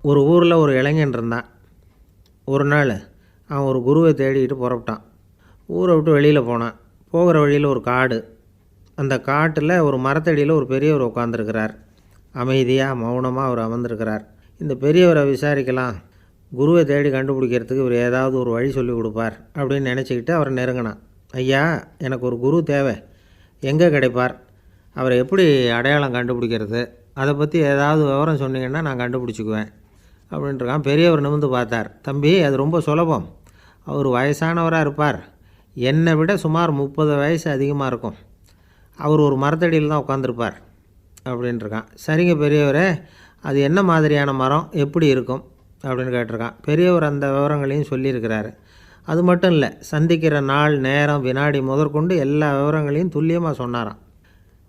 ஒரு ஊரில் ஒரு இளைஞன் இருந்தான். ஒரு நாள் அவன் ஒரு குருவை தேடிக்கிட்டு புறப்பட்டான். ஊரை விட்டு வெளியில் போனான். போகிற வழியில் ஒரு காடு. அந்த காட்டில் ஒரு மரத்தடியில் ஒரு பெரியவர் உட்காந்துருக்கிறார். அமைதியாக மௌனமாக அவர் அமர்ந்திருக்கிறார். இந்த பெரியவரை விசாரிக்கலாம், குருவை தேடி கண்டுபிடிக்கிறதுக்கு இவர் ஏதாவது ஒரு வழி சொல்லி கொடுப்பார் அப்படின்னு நினச்சிக்கிட்டு அவரை நெருங்கினான். ஐயா, எனக்கு ஒரு குரு தேவை, எங்கே கிடைப்பார், அவரை எப்படி அடையாளம் கண்டுபிடிக்கிறது, அதை பற்றி ஏதாவது விவரம் சொன்னீங்கன்னா நான் கண்டுபிடிச்சிக்குவேன் அப்படின்ட்டுருக்கான். பெரியவர் நிமிர்ந்து பார்த்தார். தம்பி, அது ரொம்ப சுலபம். அவர் வயசானவராக இருப்பார், என்னை விட சுமார் 30 வயசு அதிகமாக இருக்கும். அவர் ஒரு மரத்தடியில் தான் உட்காந்துருப்பார் அப்படின்ட்டுருக்கான். சரிங்க பெரியவரே, அது என்ன மாதிரியான மரம், எப்படி இருக்கும் அப்படின்னு கேட்டிருக்கான். பெரியவர் அந்த விவரங்களையும் சொல்லியிருக்கிறாரு. அது மட்டும் இல்லை, சந்திக்கிற நாள், நேரம், வினாடி முதற்கொண்டு எல்லா விவரங்களையும் துல்லியமாக சொன்னாராம்.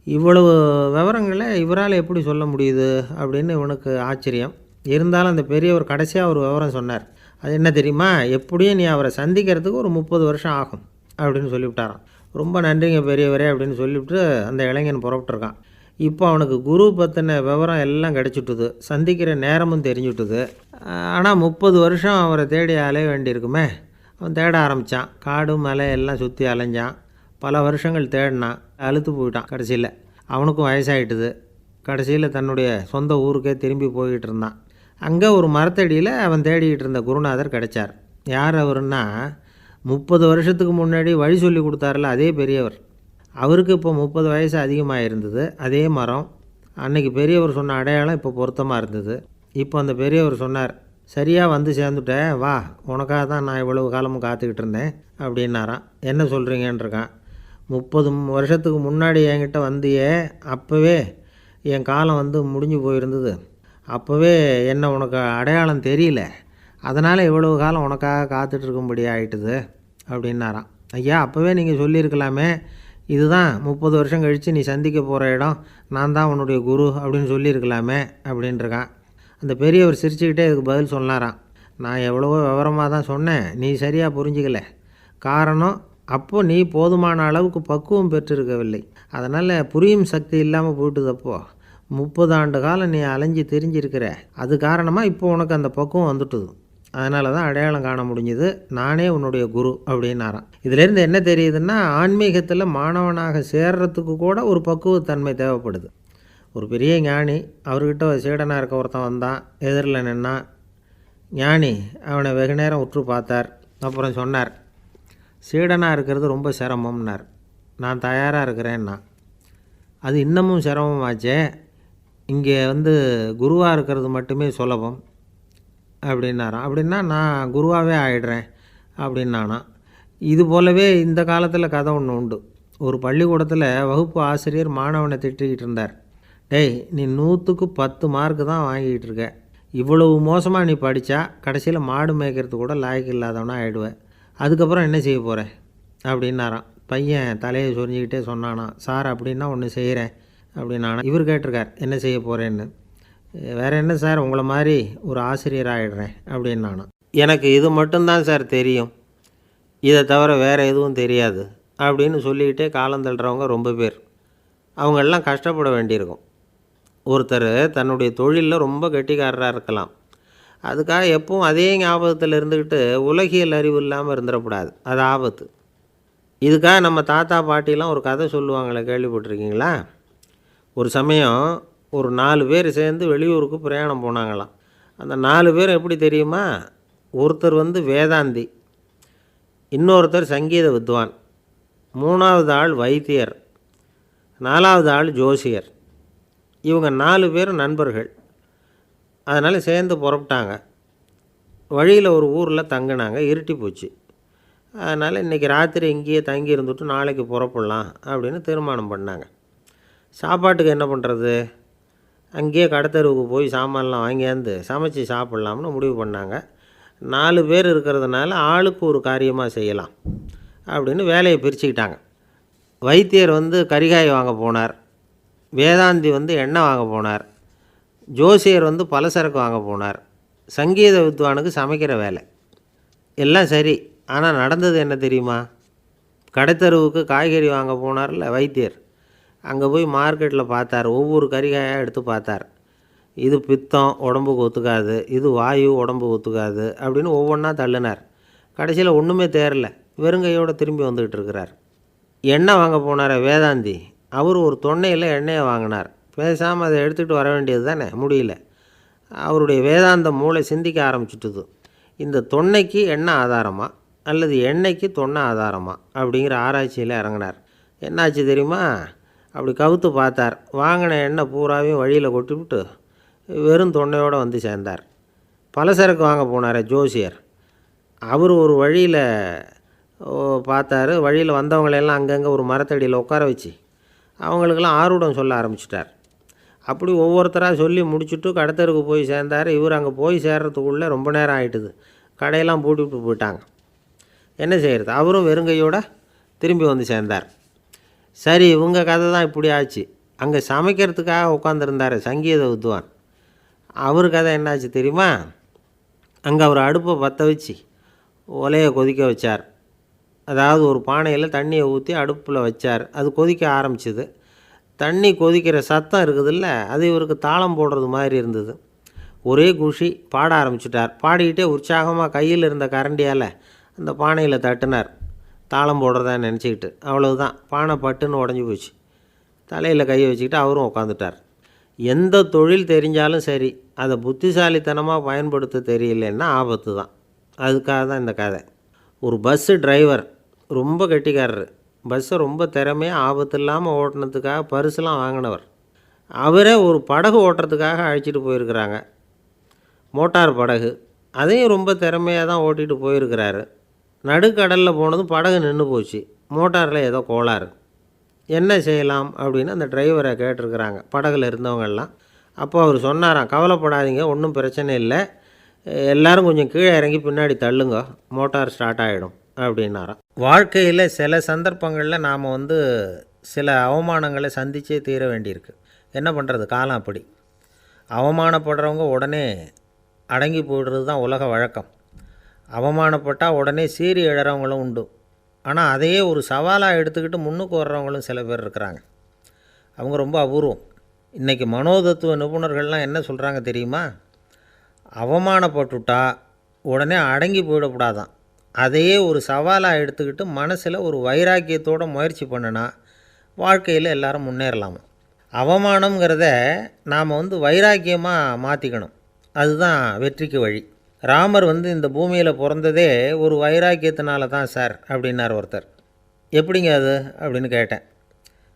இவ்வளவு விவரங்களை இவரால் எப்படி சொல்ல முடியுது அப்படின்னு இவனுக்கு ஆச்சரியம். இருந்தாலும் அந்த பெரியவர் கடைசியாக ஒரு விவரம் சொன்னார். அது என்ன தெரியுமா, எப்படியும் நீ அவரை சந்திக்கிறதுக்கு ஒரு 30 வருஷம் ஆகும் அப்படின்னு சொல்லிவிட்டாராம். ரொம்ப நன்றிங்க பெரியவரே அப்படின்னு சொல்லிவிட்டு அந்த இளைஞன் புறப்பட்டுருக்கான். இப்போ அவனுக்கு குரு பற்றின விவரம் எல்லாம் கிடச்சிட்டுது, சந்திக்கிற நேரமும் தெரிஞ்சுட்டுது. ஆனால் 30 வருஷம் அவரை தேடி அலைய வேண்டியிருக்குமே. அவன் தேட ஆரம்பித்தான். காடு மலை எல்லாம் சுற்றி அலைஞ்சான். பல வருஷங்கள் தேடினான். அழுத்து போயிட்டான். கடைசியில் அவனுக்கும் வயசாகிட்டுது. கடைசியில் தன்னுடைய சொந்த ஊருக்கே திரும்பி போய்கிட்டு இருந்தான். அங்கே ஒரு மரத்தடியில் அவன் தேடிக்கிட்டு இருந்த குருநாதர் கிடைச்சார். யார் அவருன்னா, 30 வருஷத்துக்கு முன்னாடி வழி சொல்லி கொடுத்தாரில்ல அதே பெரியவர். அவருக்கு இப்போ 30 வயசு அதிகமாக இருந்தது. அதே மரம். அன்னைக்கு பெரியவர் சொன்ன அடையாளம் இப்போ பொருத்தமாக இருந்தது. இப்போ அந்த பெரியவர் சொன்னார், சரியாக வந்து சேர்ந்துட்டேன், வா, உனக்காக தான் நான் இவ்வளவு காலமும் காத்துக்கிட்டு இருந்தேன் அப்படின்னாரான். என்ன சொல்கிறீங்கன்றிருக்கான். 30 வருஷத்துக்கு முன்னாடி என்கிட்ட வந்தியே, அப்போவே என் காலம் வந்து முடிஞ்சு போயிருந்தது. அப்போவே என்ன உனக்கு அடையாளம் தெரியல, அதனால் இவ்வளவு காலம் உனக்காக காத்துட்ருக்கும்படி ஆகிட்டுது அப்படின்னாராம். ஐயா, அப்போவே நீங்கள் சொல்லியிருக்கலாமே, இதுதான் 30 வருஷம் கழித்து நீ சந்திக்க போகிற இடம், நான் தான் உன்னுடைய குரு அப்படின்னு சொல்லியிருக்கலாமே அப்படின்ட்டுருக்கான். அந்த பெரியவர் சிரிச்சுக்கிட்டே இதுக்கு பதில் சொன்னாராம். நான் எவ்வளவோ விவரமாக தான் சொன்னேன், நீ சரியாக புரிஞ்சிக்கல. காரணம், அப்போது நீ போதுமான அளவுக்கு பக்குவம் பெற்றிருக்கவில்லை. அதனால் புரியும் சக்தி இல்லாமல் போயிட்டுதப்போ 30 ஆண்டு காலம் நீ அலைஞ்சி தெரிஞ்சிருக்கிற. அது காரணமாக இப்போ உனக்கு அந்த பக்குவம் வந்துட்டுது. அதனால தான் அடையாளம் காண முடிஞ்சுது, நானே உன்னுடைய குரு அப்படின்னாராம். இதிலேருந்து என்ன தெரியுதுன்னா, ஆன்மீகத்தில் மாணவனாக சேர்றதுக்கு கூட ஒரு பக்குவத்தன்மை தேவைப்படுது. ஒரு பெரிய ஞானி, அவர்கிட்ட சீடனாக இருக்க ஒருத்தன் வந்தான், எதிரில் நின்னான். ஞானி அவனை வெகு நேரம் உற்று பார்த்தார். அப்புறம் சொன்னார், சீடனாக இருக்கிறது ரொம்ப சிரமம்னார். நான் தயாராக இருக்கிறேன்னா. அது இன்னமும் சிரமமாச்சே, இங்கே வந்து குருவாக இருக்கிறது மட்டுமே சுலபம் அப்படின்னாராம். அப்படின்னா நான் குருவாகவே ஆகிடுறேன் அப்படின்னானா. இது போலவே இந்த காலத்தில் கதை ஒன்று உண்டு. ஒரு பள்ளிக்கூடத்தில் வகுப்பு ஆசிரியர் மாணவனை திட்டிக்கிட்டு இருந்தார். டேய், நீ 100க்கு 10 மார்க்கு தான் வாங்கிக்கிட்டு இருக்க, இவ்வளவு மோசமாக நீ படித்தா கடைசியில் மாடு மேய்க்கிறது கூட லாய்க்கு இல்லாதவனா ஆகிடுவேன், அதுக்கப்புறம் என்ன செய்ய போகிறேன் அப்படின்னாராம். பையன் தலையை சொரிஞ்சிக்கிட்டே சொன்னானா, சார் அப்படின்னா ஒன்று செய்கிறேன் அப்படின்னானா. இவர் கேட்டிருக்கார், என்ன செய்ய போகிறேன்னு. வேறு என்ன சார், உங்களை மாதிரி ஒரு ஆசிரியர் ஆகிடுறேன் அப்படின்னானா. எனக்கு இது மட்டும்தான் சார் தெரியும், இதை தவிர வேறு எதுவும் தெரியாது அப்படின்னு சொல்லிக்கிட்டே காலம் தள்ளுறவங்க ரொம்ப பேர். அவங்களெல்லாம் கஷ்டப்பட வேண்டியிருக்கும். ஒருத்தர் தன்னுடைய தொழிலில் ரொம்ப கெட்டிக்காரராக இருக்கலாம். அதுக்காக எப்பவும் அதே ஞாபகத்தில் இருந்துக்கிட்டு உலகியல் அறிவு இல்லாமல் இருந்துடக்கூடாது, அது ஆபத்து. இதுக்காக நம்ம தாத்தா பாட்டிலாம் ஒரு கதை சொல்லுவாங்களே, கேள்விப்பட்டிருக்கீங்களா? ஒரு சமயம் ஒரு 4 பேர் சேர்ந்து வெளியூருக்கு பிரயாணம் போனாங்களாம். அந்த 4 பேரும் எப்படி தெரியுமா? ஒருத்தர் வந்து வேதாந்தி, இன்னொருத்தர் சங்கீத வித்வான், 3வது ஆள் வைத்தியர், 4வது ஆள் ஜோசியர். இவங்க 4 பேரும் நண்பர்கள். அதனால் சேர்ந்து புறப்பட்டாங்க. வழியில் ஒரு ஊரில் தங்கினாங்க. இருட்டி போச்சு. அதனால் இன்றைக்கி ராத்திரி இங்கேயே தங்கி இருந்துட்டு நாளைக்கு புறப்படலாம் அப்படின்னு தீர்மானம் பண்ணாங்க. சாப்பாட்டுக்கு என்ன பண்ணுறது? அங்கேயே கடத்தெருவுக்கு போய் சாமான்லாம் வாங்கியாந்து சமைச்சி சாப்பிட்லாம்னு முடிவு பண்ணாங்க. 4 பேர் இருக்கிறதுனால ஆளுக்கு ஒரு காரியமாக செய்யலாம் அப்படின்னு வேலையை பிரிச்சுக்கிட்டாங்க. வைத்தியர் வந்து கறிகாய் வாங்க போனார், வேதாந்தி வந்து எண்ணெய் வாங்க போனார், ஜோசியர் வந்து பலசரக்கு வாங்க போனார், சங்கீத வித்வானுக்கு சமைக்கிற வேலை. எல்லாம் சரி, ஆனால் நடந்தது என்ன தெரியுமா? கடைத்தெருவுக்கு காய்கறி வாங்க போனார்ல வைத்தியர், அங்கே போய் மார்க்கெட்டில் பார்த்தார், ஒவ்வொரு கறிகாயாக எடுத்து பார்த்தார். இது பித்தம் உடம்புக்கு ஒத்துக்காது, இது வாயு உடம்புக்கு ஒத்துக்காது அப்படின்னு ஒவ்வொன்றா தள்ளினார். கடைசியில் ஒன்றுமே தேரல, வெறுங்கையோடு திரும்பி வந்துக்கிட்டு இருக்கிறார். எண்ணெய் வாங்க போனார் வேதாந்தி, அவர் ஒரு தொன்னையில் எண்ணெயை வாங்கினார். பேசாமல் அதை எடுத்துகிட்டு வர வேண்டியது தானே, முடியல. அவருடைய வேதாந்த மூளை சிந்திக்க ஆரம்பிச்சுட்டுது. இந்த தொன்னைக்கு எண்ணெய் ஆதாரமா அல்லது எண்ணெய்க்கு தொன்னை ஆதாரமா அப்படிங்கிற ஆராய்ச்சியில் இறங்கினார். என்னாச்சு தெரியுமா? அப்படி கவுத்து பார்த்தார். வாங்கின எண்ணெய் பூராவையும் வழியில் கொட்டிவிட்டு வெறும் தொன்னையோடு வந்து சேர்ந்தார். பலசரக்கு வாங்க போனார் ஜோசியர். அவர் ஒரு வழியில் பார்த்தாரு. வழியில் வந்தவங்களெல்லாம் அங்கங்கே ஒரு மரத்தடியில் உட்கார வச்சு அவங்களுக்கெல்லாம் ஆர்வம் சொல்ல ஆரம்பிச்சிட்டார். அப்படி ஒவ்வொருத்தராக சொல்லி முடிச்சுட்டு கடத்தருக்கு போய் சேர்ந்தார். இவர் அங்கே போய் சேர்றதுக்குள்ளே ரொம்ப நேரம் ஆகிட்டுது. கடையெல்லாம் பூட்டிவிட்டு போயிட்டாங்க. என்ன செய்கிறது? அவரும் வெறுங்கையோடு திரும்பி வந்து சேர்ந்தார். சரி, இவங்க கதை தான் இப்படி ஆச்சு. அங்கே சமைக்கிறதுக்காக உட்காந்துருந்தார் சங்கீத வித்வான். அவர் கதை என்னாச்சு தெரியுமா? அங்கே அவர் அடுப்பை பற்ற வச்சு ஒலையை கொதிக்க வச்சார். அதாவது ஒரு பானையில் தண்ணியை ஊற்றி அடுப்பில் வச்சார். அது கொதிக்க ஆரம்பிச்சிது. தண்ணி கொதிக்கிற சத்தம் இருக்குதுல்ல, அது இவருக்கு தாளம் போடுறது மாதிரி இருந்தது. ஒரே குஷி, பாட ஆரம்பிச்சிட்டார். பாடிக்கிட்டே உற்சாகமாக கையில் இருந்த கரண்டியால் அந்த பானையில் தட்டினார், தாளம் போடுறதா நினச்சிக்கிட்டு. அவ்வளவுதான், பானை பட்டுன்னு உடஞ்சி போச்சு. தலையில் கையை வச்சுக்கிட்டு அவரும் உட்காந்துட்டார். எந்த தொழில் தெரிஞ்சாலும் சரி, அதை புத்திசாலித்தனமாக பயன்படுத்த தெரியலன்னா ஆபத்து தான். அதுக்காக தான் இந்த கதை. ஒரு பஸ்ஸு டிரைவர் ரொம்ப கெட்டிக்காரரு. பஸ்ஸை ரொம்ப திறமையாக ஆபத்து இல்லாமல் ஓட்டினதுக்காக பரிசுலாம் வாங்கினவர். அவரே ஒரு படகு ஓட்டுறதுக்காக அழைச்சிட்டு போயிருக்கிறாங்க, மோட்டார் படகு. அதையும் ரொம்ப திறமையாக தான் ஓட்டிகிட்டு போயிருக்கிறாரு. நடுக்கடலில் போனதும் படகு நின்று போச்சு. மோட்டாரில் ஏதோ கோளாறு. என்ன செய்யலாம் அப்படின்னு அந்த டிரைவரை கேட்டிருக்கிறாங்க படகுல இருந்தவங்கெல்லாம். அப்போ அவர் சொன்னாராம், கவலைப்படாதீங்க, ஒன்றும் பிரச்சனை இல்லை, எல்லோரும் கொஞ்சம் கீழே இறங்கி பின்னாடி தள்ளுங்க, மோட்டார் ஸ்டார்ட் ஆகிடும் அப்படின்னாராம். வாழ்க்கையில் சில சந்தர்ப்பங்களில் நாம் சில அவமானங்களை சந்தித்தே தீர வேண்டியிருக்கு. என்ன பண்ணுறது, காலம் அப்படி. அவமானப்படுறவங்க உடனே அடங்கி போய்டுறது தான் உலக வழக்கம். அவமானப்பட்டால் உடனே சீறி எழறவங்களும் உண்டு. ஆனால் அதையே ஒரு சவாலாக எடுத்துக்கிட்டு முன்னுக்கு வர்றவங்களும் சில பேர் இருக்கிறாங்க. அவங்க ரொம்ப அபூர்வம். இன்றைக்கி மனோதத்துவ நிபுணர்கள்லாம் என்ன சொல்கிறாங்க தெரியுமா? அவமானப்பட்டுட்டா உடனே அடங்கி போயிடக்கூடாதான். அதையே ஒரு சவாலாக எடுத்துக்கிட்டு மனசில் ஒரு வைராக்கியத்தோடு முயற்சி பண்ணினா வாழ்க்கையில் எல்லாரும் முன்னேறலாமா. அவமானங்கிறத நாம் வைராக்கியமாக மாற்றிக்கணும். அதுதான் வெற்றிக்கு வழி. ராமர் இந்த பூமியில் பிறந்ததே ஒரு வைராக்கியத்தினால தான் சார் அப்படின்னார் ஒருத்தர். எப்படிங்க அது அப்படின்னு கேட்டேன்.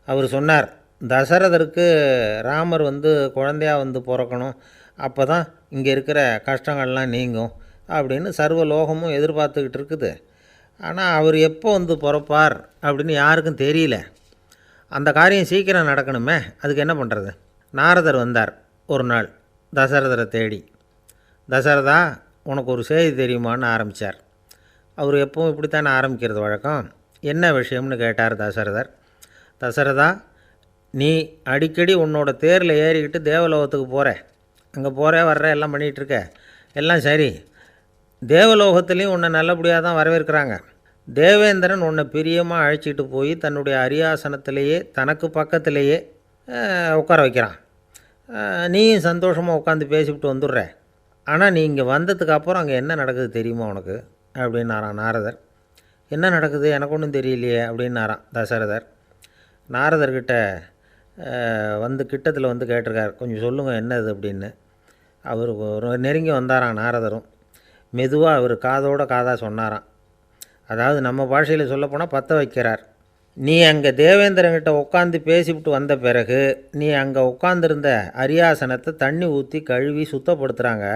அவர் சொன்னார், தசரதருக்கு ராமர் குழந்தையாக பிறக்கணும், அப்போ தான் இங்கே இருக்கிற கஷ்டங்கள்லாம் நீங்கும் அப்படின்னு சர்வ லோகமும் எதிர்பார்த்துக்கிட்டு இருக்குது. ஆனால் அவர் எப்போ பிறப்பார் அப்படின்னு யாருக்கும் தெரியல. அந்த காரியம் சீக்கிரம் நடக்கணுமே, அதுக்கு என்ன பண்ணுறது? நாரதர் வந்தார் ஒரு நாள் தசரதரை தேடி. தசரதா, உனக்கு ஒரு செய்தி தெரியுமான்னு ஆரம்பித்தார். அவர் எப்பவும் இப்படித்தானே ஆரம்பிக்கிறது வழக்கம். என்ன விஷயம்னு கேட்டார் தசரதர். தசரதா, நீ அடிக்கடி உன்னோட தேரில் ஏறிக்கிட்டு தேவலோகத்துக்கு போகிற, அங்கே போகிற வர்ற எல்லாம் பண்ணிகிட்ருக்க, எல்லாம் சரி. தேவலோகத்துலேயும் உன்னை நல்லபடியாக தான் வரவேற்கிறாங்க. தேவேந்திரன் உன்னை பிரியமாக அழைச்சிட்டு போய் தன்னுடைய அரியாசனத்திலேயே தனக்கு பக்கத்திலேயே உட்கார வைக்கிறான். நீயும் சந்தோஷமாக உட்காந்து பேசிவிட்டு வந்துடுற. ஆனால் நீ இங்கே வந்ததுக்கு அப்புறம் அங்கே என்ன நடக்குது தெரியுமா உனக்கு அப்படின்னாரான் நாரதர். என்ன நடக்குது எனக்கு ஒன்றும் தெரியலையே அப்படின்னாரான் தசரதர். நாரதர்கிட்ட கிட்டத்தில் கேட்டிருக்கார், கொஞ்சம் சொல்லுங்கள் என்னது அப்படின்னு. அவர் நெருங்கி வந்தாராம் நாரதரும். மெதுவாக அவர் காதோட காதாக சொன்னாராம். அதாவது நம்ம பாஷையில் சொல்லப்போனால் பற்ற வைக்கிறார். நீ அங்கே தேவேந்திரங்கிட்ட உட்காந்து பேசிவிட்டு வந்த பிறகு நீ அங்கே உட்காந்துருந்த அரியாசனத்தை தண்ணி ஊற்றி கழுவி சுத்தப்படுத்துகிறாங்க.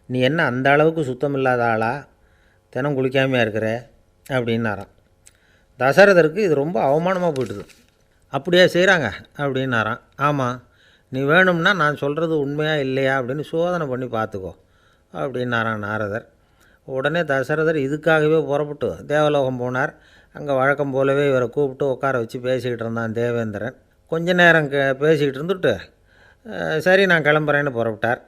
நீ என்ன அந்த அளவுக்கு சுத்தம் இல்லாத ஆளா? தினம் குளிக்காமையாக இருக்கிற அப்படின்னாராம். தசரதருக்கு இது ரொம்ப அவமானமாக போயிட்டுது. அப்படியே செய்கிறாங்க அப்படின்னாராம். ஆமாம், நீ வேணும்னா நான் சொல்கிறது உண்மையா இல்லையா அப்படின்னு சோதனை பண்ணி பார்த்துக்கோ அப்படின்னாரான் நாரதர். உடனே தசரதர் இதுக்காகவே புறப்பட்டு தேவலோகம் போனார். அங்கே வழக்கம் போலவே இவரை கூப்பிட்டு உட்கார வச்சு பேசிக்கிட்டு இருந்தான் தேவேந்திரன். கொஞ்ச நேரம் பேசிக்கிட்டு இருந்துட்டு சரி நான் கிளம்புறேன்னு புறப்பட்டார்.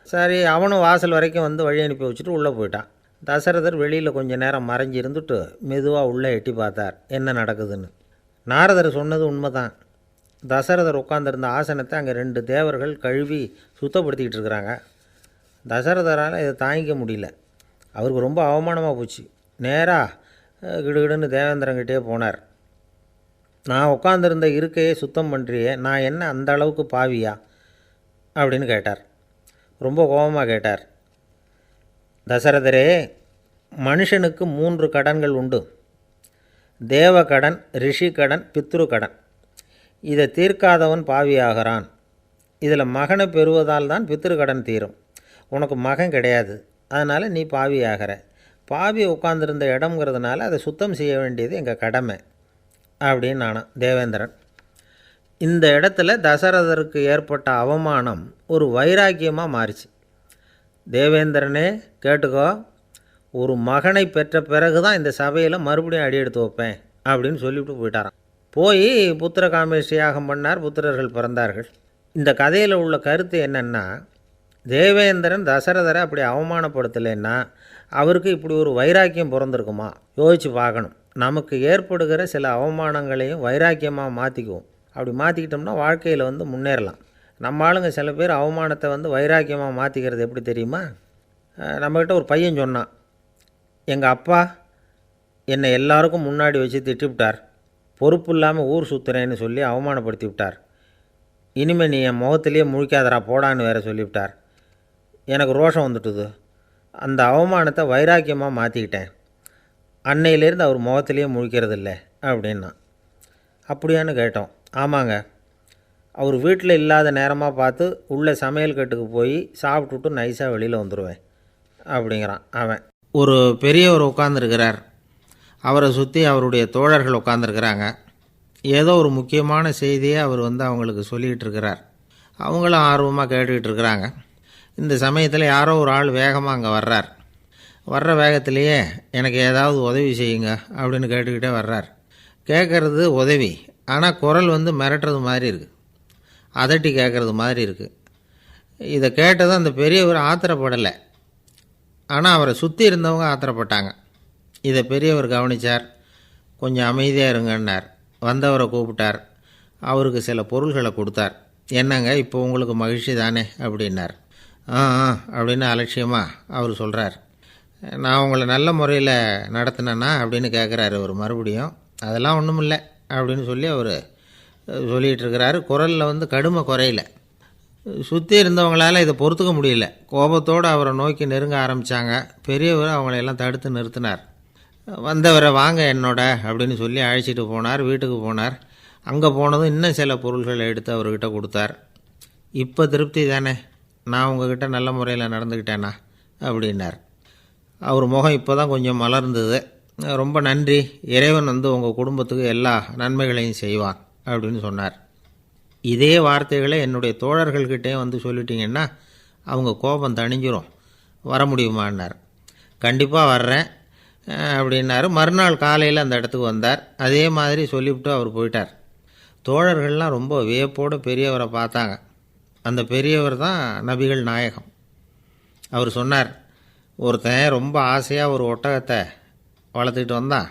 சரி, அவனும் வாசல் வரைக்கும் வழி அனுப்பி வச்சுட்டு உள்ளே போயிட்டான். தசரதர் வெளியில் கொஞ்சம் நேரம் மறைஞ்சி இருந்துட்டு மெதுவாக உள்ளே எட்டி பார்த்தார் என்ன நடக்குதுன்னு. நாரதர் சொன்னது உண்மை தான். தசரதர் உட்காந்துருந்த ஆசனத்தை அங்கே 2 தேவர்கள் கழுவி சுத்தப்படுத்திக்கிட்டு இருக்கிறாங்க. தசரதரால் இதை தாங்கிக்க முடியல. அவருக்கு ரொம்ப அவமானமாக போச்சு. நேராக கிடுகிடுன்னு தேவேந்திரங்கிட்டே போனார். நான் உட்காந்துருந்த இருக்கையே சுத்தம் பண்ணுறியே, நான் என்ன அந்த அளவுக்கு பாவியா அப்படின்னு கேட்டார். ரொம்ப கோபமாக கேட்டார். தசரதரே, மனுஷனுக்கு 3 கடன்கள் உண்டு. தேவ கடன், ரிஷி கடன், பித்ரு கடன். இதை தீர்க்காதவன் பாவியாகிறான். இதில் மகனை பெறுவதால் தான் பித்ரு கடன் தீரும். உனக்கு மகன் கிடையாது, அதனால் நீ பாவியாகிற. பாவி உட்காந்துருந்த இடம்ங்கிறதுனால அதை சுத்தம் செய்ய வேண்டியது எங்கள் கடமை அப்படின்னு நானும் தேவேந்திரன். இந்த இடத்துல தசரதருக்கு ஏற்பட்ட அவமானம் ஒரு வைராக்கியமாக மாறிச்சு. தேவேந்திரனே கேட்டுக்கோ, ஒரு மகனை பெற்ற பிறகு தான் இந்த சபையில் மறுபடியும் அடி எடுத்து வைப்பேன் அப்படின்னு சொல்லிவிட்டு போயிட்டாராம். போய் புத்திர காமேஷ்டி யாகம் பண்ணார். புத்திரர்கள் பிறந்தார்கள். இந்த கதையில் உள்ள கருத்து என்னென்னா, தேவேந்திரன் தசரதரை அப்படி அவமானப்படுத்தலைன்னா அவருக்கு இப்படி ஒரு வைராக்கியம் பிறந்திருக்குமா? யோசித்து பார்க்கணும். நமக்கு ஏற்படுகிற சில அவமானங்களையும் வைராக்கியமாக மாற்றிக்குவோம். அப்படி மாற்றிக்கிட்டோம்னா வாழ்க்கையில் முன்னேறலாம். நம்ம ஆளுங்க சில பேர் அவமானத்தை வைராக்கியமாக மாற்றிக்கிறது எப்படி தெரியுமா? நம்மக்கிட்ட ஒரு பையன் சொன்னான், எங்கள் அப்பா என்னை எல்லாருக்கும் முன்னாடி வச்சு திட்டிவிட்டார், பொறுப்பு இல்லாமல் ஊர் சுற்றுறேன்னு சொல்லி அவமானப்படுத்தி விட்டார். இனிமேல் நீ என் முகத்திலேயே முழிக்காதரா போடான்னு வேறு சொல்லிவிட்டார். எனக்கு ரோஷம் வந்துட்டுது. அந்த அவமானத்தை வைராக்கியமாக மாற்றிக்கிட்டேன். அன்னையிலேருந்து அவர் முகத்திலேயே முழிக்கிறது இல்லை அப்படின்னா. அப்படியான்னு கேட்டோம். ஆமாங்க, அவர் வீட்டில் இல்லாத நேரமாக பார்த்து உள்ளே சமையல் கட்டுக்கு போய் சாப்பிட்டுட்டு நைஸாக வெளியில் வந்துடுவேன் அப்படிங்கிறான் அவன். ஒரு பெரியவர் உட்காந்துருக்கிறார். அவரை சுற்றி அவருடைய தோழர்கள் உட்காந்துருக்கிறாங்க. ஏதோ ஒரு முக்கியமான செய்தியை அவர் அவங்களுக்கு சொல்லிகிட்டு இருக்கிறார். அவங்களும் ஆர்வமாக கேட்டுக்கிட்டு இருக்கிறாங்க. இந்த சமயத்தில் யாரோ ஒரு ஆள் வேகமாக அங்கே வர்றார். வர்ற வேகத்திலேயே எனக்கு ஏதாவது உதவி செய்யுங்க அப்படின்னு கேட்டுக்கிட்டே வர்றார். கேட்குறது உதவி, ஆனால் குரல் மிரட்டுறது மாதிரி இருக்குது, அதட்டி கேட்குறது மாதிரி இருக்குது. இதை கேட்டதும் அந்த பெரியவர் ஆத்திரப்படலை, ஆனால் அவரை சுற்றி இருந்தவங்க ஆத்திரப்பட்டாங்க. இதை பெரியவர் கவனித்தார். கொஞ்சம் அமைதியாக இருங்கன்னார். வந்தவரை கூப்பிட்டார். அவருக்கு சில பொருள்களை கொடுத்தார். என்னங்க இப்போ உங்களுக்கு மகிழ்ச்சி தானே அப்படின்னார். ஆ அப்படின்னு அலட்சியமாக அவர் சொல்கிறார். நான் உங்களை நல்ல முறையில் நடத்தினேன்னா அப்படின்னு கேட்குறாரு அவர் மறுபடியும். அதெல்லாம் ஒன்றும் இல்லை அப்படின்னு சொல்லி அவர் சொல்லிகிட்டு இருக்கிறாரு. குரலில் கடுமை குறையில. சுற்றி இருந்தவங்களால் இதை பொறுத்துக்க முடியல. கோபத்தோடு அவரை நோக்கி நெருங்க ஆரம்பித்தாங்க. பெரியவர் அவங்களையெல்லாம் தடுத்து நிறுத்தினார். வந்தவரை வாங்க என்னோட அப்படின்னு சொல்லி அழைச்சிட்டு போனார். வீட்டுக்கு போனார். அங்கே போனதும் இன்னும் சில பொருள்களை எடுத்து அவர்கிட்ட கொடுத்தார். இப்போ திருப்தி தானே, நான் உங்ககிட்ட நல்ல முறையில் நடந்துக்கிட்டேனா அப்படின்னார். அவர் முகம் இப்போ தான் கொஞ்சம் மலர்ந்தது. ரொம்ப நன்றி, இறைவன் உங்கள் குடும்பத்துக்கு எல்லா நன்மைகளையும் செய்வான் அப்படின்னு சொன்னார். இதே வார்த்தைகளை என்னுடைய தோழர்கள்கிட்டே சொல்லிட்டீங்கன்னா அவங்க கோபம் தணிஞ்சிரும். வர முடியுமான்னார். கண்டிப்பாக வர்றேன் அப்படின்னாரு. மறுநாள் காலையில் அந்த இடத்துக்கு வந்தார். அதே மாதிரி சொல்லிவிட்டு அவர் போயிட்டார். தோழர்கள்லாம் ரொம்ப வியப்போடு பெரியவரை பார்த்தாங்க. அந்த பெரியவர் தான் நபிகள் நாயகம். அவர் சொன்னார், ஒருத்தன் ரொம்ப ஆசையாக ஒரு ஒட்டகத்தை வளர்த்துக்கிட்டு வந்தான்.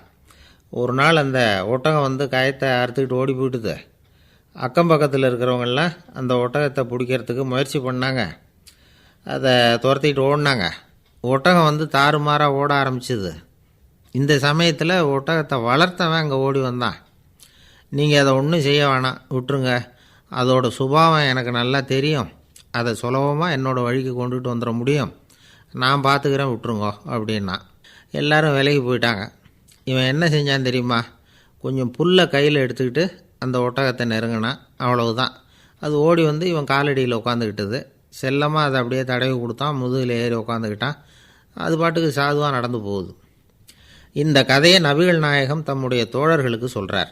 ஒரு நாள் அந்த ஒட்டகம் கயத்தை அறுத்துக்கிட்டு ஓடி போயிட்டுது. அக்கம் பக்கத்தில் இருக்கிறவங்கெல்லாம் அந்த ஒட்டகத்தை பிடிக்கிறதுக்கு முயற்சி பண்ணாங்க. அதை துரத்திக்கிட்டு ஓடினாங்க. ஒட்டகம் தாறுமாறாக ஓட ஆரம்பிச்சிது. இந்த சமயத்தில் ஒட்டகத்தை வளர்த்தவன் அங்கே ஓடி வந்தான். நீங்கள் அதை ஒன்றும் செய்ய வேணாம், விட்டுருங்க. அதோட சுபாவம் எனக்கு நல்லா தெரியும். அதை சுலபமாக என்னோடய வழிக்கு கொண்டுட்டு வந்துட முடியும். நான் பார்த்துக்கிறேன், விட்டுருங்கோ அப்படின்னா. எல்லோரும் விலகி போயிட்டாங்க. இவன் என்ன செஞ்சான் தெரியுமா? கொஞ்சம் புல்லை கையில் எடுத்துக்கிட்டு அந்த ஒட்டகத்தை நெருங்கினான். அவ்வளவுதான். அது ஓடி இவன் காலடியில் உட்காந்துக்கிட்டது. செல்லமாக அதை அப்படியே தடவி கொடுத்தான். முதுகில் ஏறி உட்காந்துக்கிட்டான். அது பாட்டுக்கு சாதுவாக நடந்து போகுது. இந்த கதையை நபிகள் நாயகம் தம்முடைய தோழர்களுக்கு சொல்கிறார்.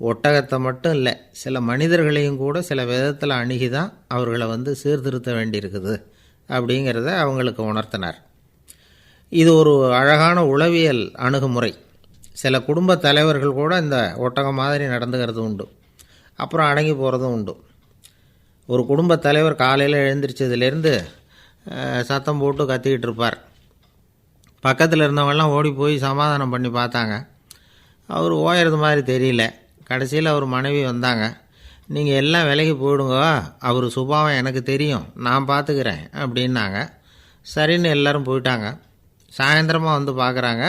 ஒட்டகத்தை மட்டும் இல்லை, சில மனிதர்களையும் கூட சில விதத்தில் அணுகி தான் அவர்களை சீர்திருத்த வேண்டியிருக்குது அப்படிங்கிறத அவங்களுக்கு உணர்த்தினார். இது ஒரு அழகான உளவியல் அணுகுமுறை. சில குடும்ப தலைவர்கள் கூட இந்த ஒட்டகம் மாதிரி நடந்துக்கிறது உண்டு. அப்புறம் அடங்கி போகிறதும் உண்டு. ஒரு குடும்ப தலைவர் காலையில் எழுந்திரிச்சதுலேருந்து சத்தம் போட்டு கத்திக்கிட்டு இருப்பார். பக்கத்தில் இருந்தவங்கெல்லாம் ஓடி போய் சமாதானம் பண்ணி பார்த்தாங்க. அவர் ஓயறது மாதிரி தெரியல. கடைசியில் அவர் மனைவி வந்தாங்க. நீங்கள் எல்லாம் விலைக்கு போயிடுங்க, அவர் சுபாவம் எனக்கு தெரியும், நான் பார்த்துக்கிறேன் அப்படின்னாங்க. சரின்னு எல்லோரும் போயிட்டாங்க. சாயந்தரமாக வந்து பார்க்குறாங்க,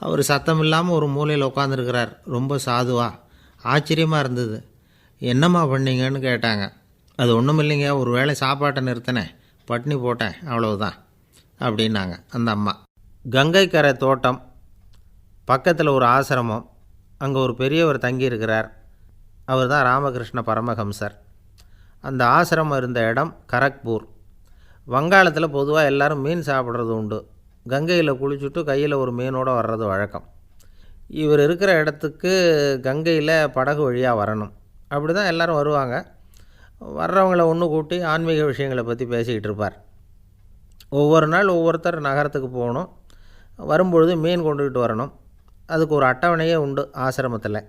அவர் சத்தம் இல்லாமல் ஒரு மூலையில் உட்காந்துருக்கிறார். ரொம்ப சாதுவா. ஆச்சரியமாக இருந்தது. என்னம்மா பண்ணீங்கன்னு கேட்டாங்க. அது ஒன்றும் இல்லைங்க, ஒரு வேளை சாப்பாட்டை நிறுத்தினேன், பட்னி போட்டேன், அவ்வளவுதான் அப்படின்னாங்க அந்த அம்மா. கங்கை கரை தோட்டம் பக்கத்தில் ஒரு ஆசிரமம், அங்கே ஒரு பெரியவர் தங்கியிருக்கிறார். அவர் தான் ராமகிருஷ்ண பரமஹம்சர். அந்த ஆசிரமம் இருந்த இடம் கரக்பூர். வங்காளத்தில் பொதுவாக எல்லோரும் மீன் சாப்பிட்றது உண்டு. கங்கையில் குளிச்சுட்டு கையில் ஒரு மீனோடு வர்றது வழக்கம். இவர் இருக்கிற இடத்துக்கு கங்கையில் படகு வழியாக வரணும். அப்படி தான் எல்லோரும் வருவாங்க. வர்றவங்கள ஒன்று கூட்டி ஆன்மீக விஷயங்களை பற்றி பேசிக்கிட்டு இருப்பார். ஒவ்வொரு நாள் ஒவ்வொருத்தர் நகரத்துக்கு போகணும். வரும்பொழுது மீன் கொண்டுக்கிட்டு வரணும். அதுக்கு ஒரு அட்டவணையே உண்டு ஆசிரமத்தில்.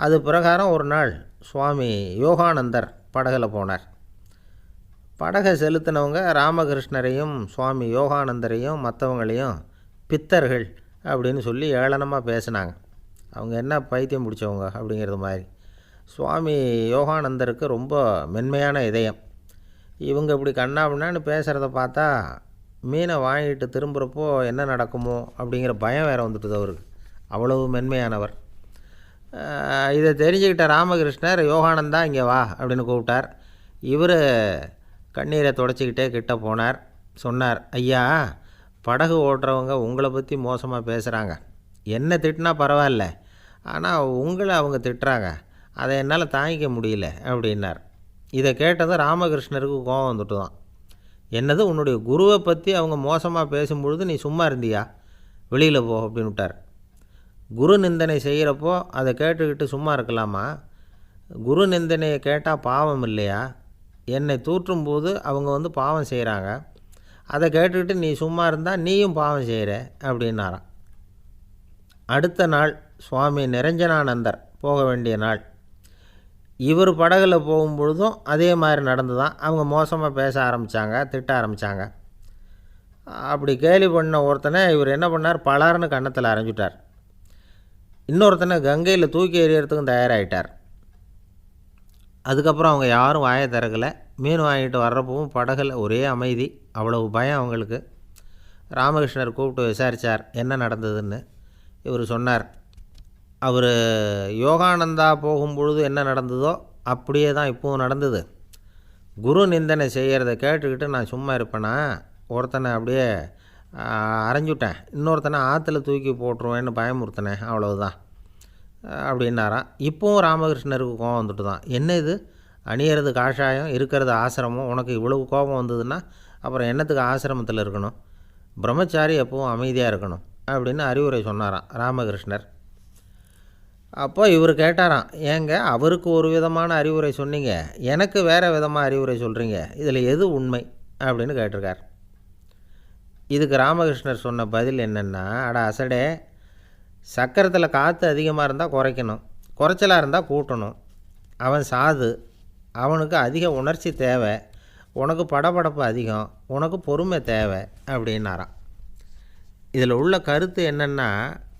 அது பிரகாரம் ஒரு நாள் சுவாமி யோகானந்தர் படகில் போனார். படகை செலுத்தினவங்க ராமகிருஷ்ணரையும் சுவாமி யோகானந்தரையும் மற்றவங்களையும் பித்தர்கள் அப்படின்னு சொல்லி ஏளனமாக பேசினாங்க. அவங்க என்ன பைத்தியம் பிடிச்சவங்க அப்படிங்கிறது மாதிரி. சுவாமி யோகானந்தருக்கு ரொம்ப மென்மையான இதயம். இவங்க இப்படி கண்ணாபின்னான்னு பேசுகிறத பார்த்தா மீனை வாங்கிட்டு திரும்புகிறப்போ என்ன நடக்குமோ அப்படிங்கிற பயம் வேறு வந்துட்டுது அவருக்கு. அவ்வளவு மென்மையானவர். இதை தெரிஞ்சுக்கிட்ட ராமகிருஷ்ணர், யோகானந்தா இங்கே வா அப்படின்னு கூப்பிட்டார். இவர் கண்ணீரை தொடச்சிக்கிட்டே கிட்ட போனார். சொன்னார், ஐயா, படகு ஓட்டுறவங்க உங்களை பற்றி மோசமாக பேசுகிறாங்க. என்ன திட்டினா பரவாயில்ல, ஆனால் உங்களை அவங்க திட்டுறாங்க, அதை என்னால் தாங்கிக்க முடியல அப்படின்னார். இதை கேட்டதும் ராமகிருஷ்ணருக்கு கோபம் வந்துட்டு தான். என்னது, உன்னுடைய குருவை பற்றி அவங்க மோசமாக பேசும்பொழுது நீ சும்மா இருந்தியா? வெளியில் போ அப்படின்னு விட்டார். குரு நிந்தனை செய்கிறப்போ அதை கேட்டுக்கிட்டு சும்மா இருக்கலாமா? குரு நிந்தனையை கேட்டால் பாவம் இல்லையா? என்னை தூற்றும்போது அவங்க வந்து பாவம் செய்கிறாங்க, அதை கேட்டுக்கிட்டு நீ சும்மா இருந்தால் நீயும் பாவம் செய்கிற அப்படின்னாராம். அடுத்த நாள் சுவாமி நிரஞ்சனானந்தர் போக வேண்டிய நாள். இவர் படகுல போகும்பொழுதும் அதே மாதிரி நடந்து தான். அவங்க மோசமாக பேச ஆரம்பித்தாங்க, திட்ட ஆரம்பித்தாங்க. அப்படி கேலி பண்ண ஒருத்தனை இவர் என்ன பண்ணார், பலார்னு கன்னத்தில் அரைஞ்சிட்டார். இன்னொருத்தனை கங்கையில் தூக்கி எறியறதுக்கும் தயாராகிட்டார். அதுக்கப்புறம் அவங்க யாரும் வாயை திறக்கலை. மீன் வாங்கிட்டு வர்றப்பவும் படகுல ஒரே அமைதி. அவ்வளவு பயம் அவங்களுக்கு. ராமகிருஷ்ணர் கூப்பிட்டு விசாரித்தார் என்ன நடந்ததுன்னு. இவர் சொன்னார், அவர் யோகானந்தா போகும்பொழுது என்ன நடந்ததோ அப்படியே தான் இப்போவும் நடந்தது. குரு நிந்தனை செய்கிறத கேட்டுக்கிட்டு நான் சும்மா இருப்பேனா? ஒருத்தனை அப்படியே அரைஞ்சுட்டேன், இன்னொருத்தனை ஆற்றுல தூக்கி போட்டுருவேன்னு பயமுறுத்தினேன், அவ்வளவுதான் அப்படின்னாராம். இப்போவும் ராமகிருஷ்ணருக்கு கோபம் வந்துட்டு தான். என்ன இது, அணியறது காஷாயம், இருக்கிறது ஆசிரமம், உனக்கு இவ்வளவு கோபம் வந்ததுன்னா அப்புறம் என்னத்துக்கு ஆசிரமத்தில் இருக்கணும்? பிரம்மச்சாரி எப்பவும் அமைதியாக இருக்கணும் அப்படின்னு அறிவுரை சொன்னாராம் ராமகிருஷ்ணர். அப்போ இவர் கேட்டாராம், ஏங்க அவருக்கு ஒரு விதமான அறிவுரை சொன்னீங்க, எனக்கு வேறு விதமாக அறிவுரை சொல்கிறீங்க, இதில் எது உண்மை அப்படின்னு கேட்டிருக்கார். இதுக்கு ராமகிருஷ்ணர் சொன்ன பதில் என்னென்னா, அட அசடே, சக்கரத்தில் காற்று அதிகமாக இருந்தால் குறைக்கணும், குறைச்சலாக இருந்தால் கூட்டணும். அவன் சாது, அவனுக்கு அதிக உணர்ச்சி தேவை, உனக்கு படபடப்பு அதிகம், உனக்கு பொறுமை தேவை அப்படின்னாராம். இதில் உள்ள கருத்து என்னென்னா,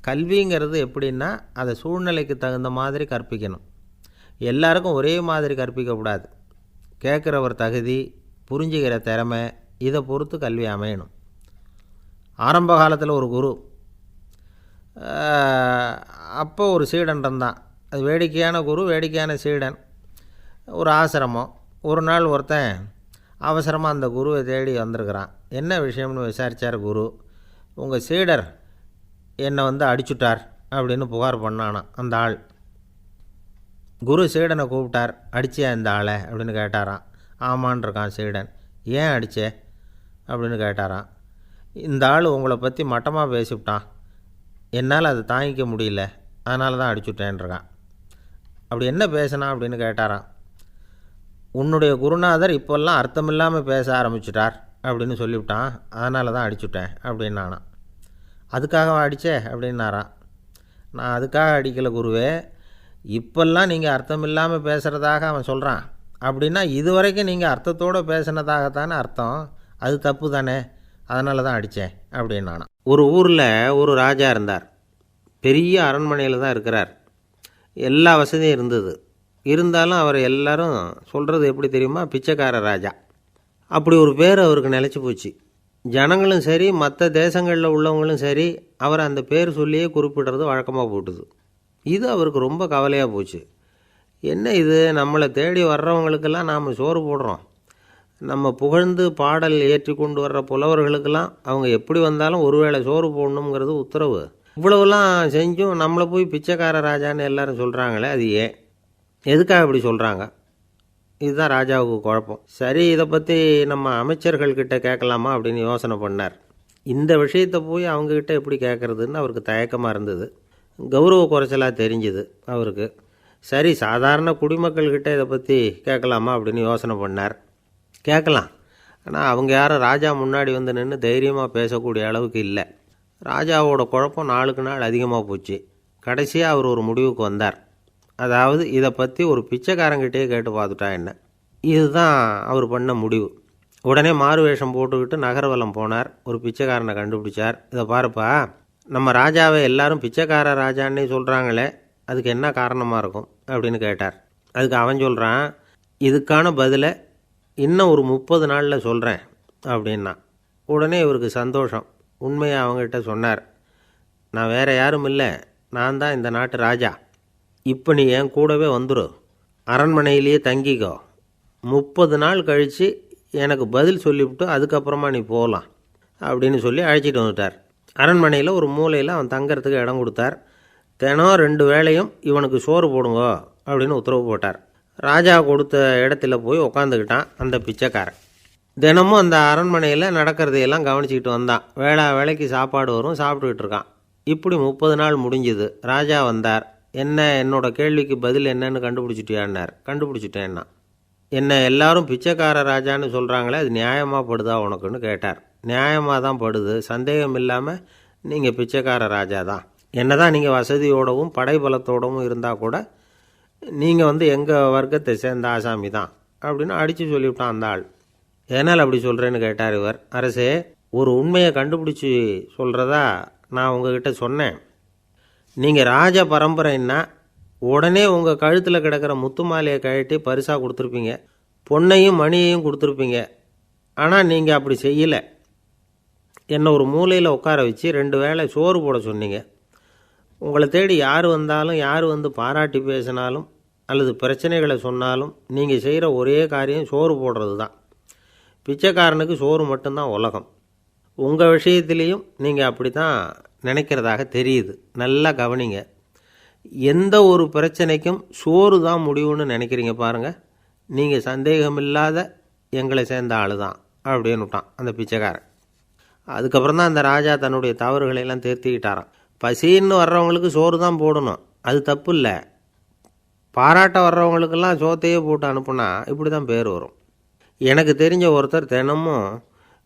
கல்விங்கிறது எப்படின்னா அதை சூழ்நிலைக்கு தகுந்த மாதிரி கற்பிக்கணும். எல்லாருக்கும் ஒரே மாதிரி கற்பிக்கக்கூடாது. கேட்குறவர் தகுதி, புரிஞ்சுக்கிற திறமை, இதை பொறுத்து கல்வி அமையணும். ஆரம்ப காலத்தில் ஒரு குரு, அப்போ ஒரு சீடன் இருந்தான். அது வேடிக்கையான குரு, வேடிக்கையான சீடன். ஒரு ஆசிரமம். ஒரு நாள் ஒருத்தன் அவசரமாக அந்த குருவை தேடி வந்திருக்கிறான். என்ன விஷயம்னு விசாரித்தார் குரு. உங்கள் சீடர் என்னை வந்து அடிச்சுட்டார் அப்படின்னு புகார் பண்ணானான் அந்த ஆள். குரு சீடனை கூப்பிட்டார். அடிச்சியா இந்த ஆளை அப்படின்னு கேட்டாரான். ஆமான் இருக்கான் சீடன். ஏன் அடித்தே அப்படின்னு கேட்டாரான். இந்த ஆள் உங்களை பற்றி மட்டமாக பேசிவிட்டான், என்னால் அதை தாங்கிக்க முடியல, அதனால தான் அடிச்சுட்டேன்ருக்கான். அப்படி என்ன பேசினான் அப்படின்னு கேட்டாரான். உன்னுடைய குருநாதர் இப்போல்லாம் அர்த்தமில்லாமல் பேச ஆரம்பிச்சிட்டார் அப்படின்னு சொல்லிவிட்டான், அதனால தான் அடிச்சுட்டேன் அப்படின்னானான். அதுக்காக அடித்தே அப்படின்னாரான். நான் அதுக்காக அடிக்கலை குருவே, இப்போல்லாம் நீங்கள் அர்த்தமில்லாமல் பேசுகிறதாக அவன் சொல்கிறான், அப்படின்னா இதுவரைக்கும் நீங்கள் அர்த்தத்தோடு பேசினதாகத்தானே அர்த்தம், அது தப்பு தானே, அதனால தான் அடித்தேன் அப்படின்னானா. ஒரு ஊரில் ஒரு ராஜா இருந்தார். பெரிய அரண்மனையில் தான் இருக்கிறார். எல்லா வசதியும் இருந்தது. இருந்தாலும் அவரை எல்லாரும் சொல்கிறது எப்படி தெரியுமா, பிச்சைக்கார ராஜா. அப்படி ஒரு பேர் அவருக்கு நிலச்சி போச்சு. ஜனங்களும் சரி, மற்ற தேசங்களில் உள்ளவங்களும் சரி, அவரை அந்த பேர் சொல்லியே குறிப்பிடுறது வழக்கமாக போட்டுது. இது அவருக்கு ரொம்ப கவலையாக போச்சு. என்ன இது, நம்மளை தேடி வர்றவங்களுக்கெல்லாம் நாம் சோறு போடுறோம், நம்ம புகழ்ந்து பாடல் ஏற்றி கொண்டு வர்ற புலவர்களுக்கெல்லாம் அவங்க எப்படி வந்தாலும் ஒருவேளை சோறு போடணுங்கிறது உத்தரவு. இவ்வளவுலாம் செஞ்சும் நம்மளை போய் பிச்சைக்கார ராஜான்னு எல்லாரும் சொல்கிறாங்களே, அது ஏன், எதுக்காக இப்படி சொல்கிறாங்க? இதுதான் ராஜாவுக்கு குழப்பம். சரி, இதை பற்றி நம்ம அமைச்சர்கள்கிட்ட கேட்கலாமா அப்படின்னு யோசனை பண்ணார். இந்த விஷயத்தை போய் அவங்கக்கிட்ட எப்படி கேட்குறதுன்னு அவருக்கு தயக்கமாக இருந்தது. கௌரவ குறைச்சலாக தெரிஞ்சுது அவருக்கு. சரி, சாதாரண குடிமக்கள்கிட்ட இதை பற்றி கேட்கலாமா அப்படின்னு யோசனை பண்ணார். கேட்கலாம், ஆனால் அவங்க யாரும் ராஜா முன்னாடி வந்து நின்று தைரியமாக பேசக்கூடிய அளவுக்கு இல்லை. ராஜாவோட குழப்பம் நாளுக்கு நாள் அதிகமாக போச்சு. கடைசியாக அவர் ஒரு முடிவுக்கு வந்தார். அதாவது இதை பற்றி ஒரு பிச்சைக்காரங்கிட்டே கேட்டு பார்த்துட்டா என்ன. இதுதான் அவர் பண்ண முடிவு. உடனே மாறு வேஷம் போட்டுக்கிட்டு நகர்வலம் போனார். ஒரு பிச்சைக்காரனை கண்டுபிடிச்சார். இதை பாருப்பா, நம்ம ராஜாவை எல்லாரும் பிச்சைக்கார ராஜான்னே சொல்கிறாங்களே, அதுக்கு என்ன காரணமாக இருக்கும் அப்படின்னு கேட்டார். அதுக்கு அவன் சொல்கிறான், இதுக்கான பதிலை இன்னும் ஒரு 30 நாளில் சொல்கிறேன் அப்படின்னா. உடனே இவருக்கு சந்தோஷம். உண்மையை அவங்ககிட்ட சொன்னார். நான் வேறு யாரும் இல்லை, நான் தான் இந்த நாட்டு ராஜா. இப்போ நீ என் கூடவே வந்துடு, அரண்மனையிலேயே தங்கிக்கோ. 30 நாள் கழித்து எனக்கு பதில் சொல்லிவிட்டு அதுக்கப்புறமா நீ போகலாம் அப்படின்னு சொல்லி அழைச்சிட்டு வந்துட்டார். அரண்மனையில் ஒரு மூலையில் அவன் தங்கறதுக்கு இடம் கொடுத்தார். தினம் 2 வேளையும் இவனுக்கு சோறு போடுங்க அப்படின்னு உத்தரவு போட்டார். ராஜா கொடுத்த இடத்துல போய் உக்காந்துக்கிட்டான் அந்த பிச்சைக்காரன். தினமும் அந்த அரண்மனையில் நடக்கிறதையெல்லாம் கவனிச்சிக்கிட்டு வந்தான். வேளைக்கு சாப்பாடு வரும், சாப்பிட்டுக்கிட்டு இருக்கான். இப்படி 30 நாள் முடிஞ்சுது. ராஜா வந்தார். என்ன, என்னோட கேள்விக்கு பதில் என்னன்னு கண்டுபிடிச்சிட்டியான்னார். கண்டுபிடிச்சிட்டேன்னா. என்ன எல்லாரும் பிச்சைக்கார ராஜான்னு சொல்கிறாங்களே, அது நியாயமாக படுதா உனக்குன்னு கேட்டார். நியாயமாக தான் படுது, சந்தேகம் இல்லாமல் நீங்கள் பிச்சைக்கார ராஜா தான். என்ன தான் நீங்கள் வசதியோடவும் படைபலத்தோடவும் இருந்தால் கூட நீங்கள் எங்கள் வர்க்கத்தை சேர்ந்த ஆசாமி தான் அப்படின்னு அடித்து சொல்லிவிட்டான் அந்த ஆள். ஏனால் அப்படி சொல்கிறேன்னு கேட்டார் இவர். அரசே, ஒரு உண்மையை கண்டுபிடிச்சி சொல்கிறதா நான் உங்ககிட்ட சொன்னேன். நீங்கள் ராஜ பரம்பரைன்னா உடனே உங்கள் கழுத்தில் கிடக்கிற முத்து மாலையை கழட்டி பரிசாக கொடுத்துருப்பீங்க, பொன்னையும் மணியையும் கொடுத்துருப்பீங்க. ஆனால் நீங்கள் அப்படி செய்யலை. என்னை ஒரு மூலையில் உட்கார வச்சு 2 வேளை சோறு போட சொன்னீங்க. உங்களை தேடி யார் வந்தாலும், யார் பாராட்டி பேசினாலும் அல்லது பிரச்சனைகளை சொன்னாலும் நீங்கள் செய்கிற ஒரே காரியம் சோறு போடுறது தான். பிச்சைக்காரனுக்கு சோறு மட்டும்தான் உலகம். உங்கள் விஷயத்துலேயும் நீங்கள் அப்படி தான் நினைக்கிறதாக தெரியுது. நல்லா கவனிங்க. எந்த ஒரு பிரச்சனைக்கும் சோறு தான் முடிவுன்னு நினைக்கிறீங்க பாருங்கள். நீங்கள் சந்தேகமில்லாத எங்களை சேர்ந்த ஆள் தான் அப்படின்னு விட்டான் அந்த பிச்சைக்காரன். அதுக்கப்புறம் தான் அந்த ராஜா தன்னுடைய தவறுகளையெல்லாம் திருத்திக்கிட்டாராம். பசின்னு வர்றவங்களுக்கு சோறு தான் போடணும், அது தப்பு இல்லை. பாராட்ட வர்றவங்களுக்கெல்லாம் சோத்தையே போட்டு அனுப்புனா இப்படி தான் பேர் வரும். எனக்கு தெரிஞ்ச ஒருத்தர் தினமும்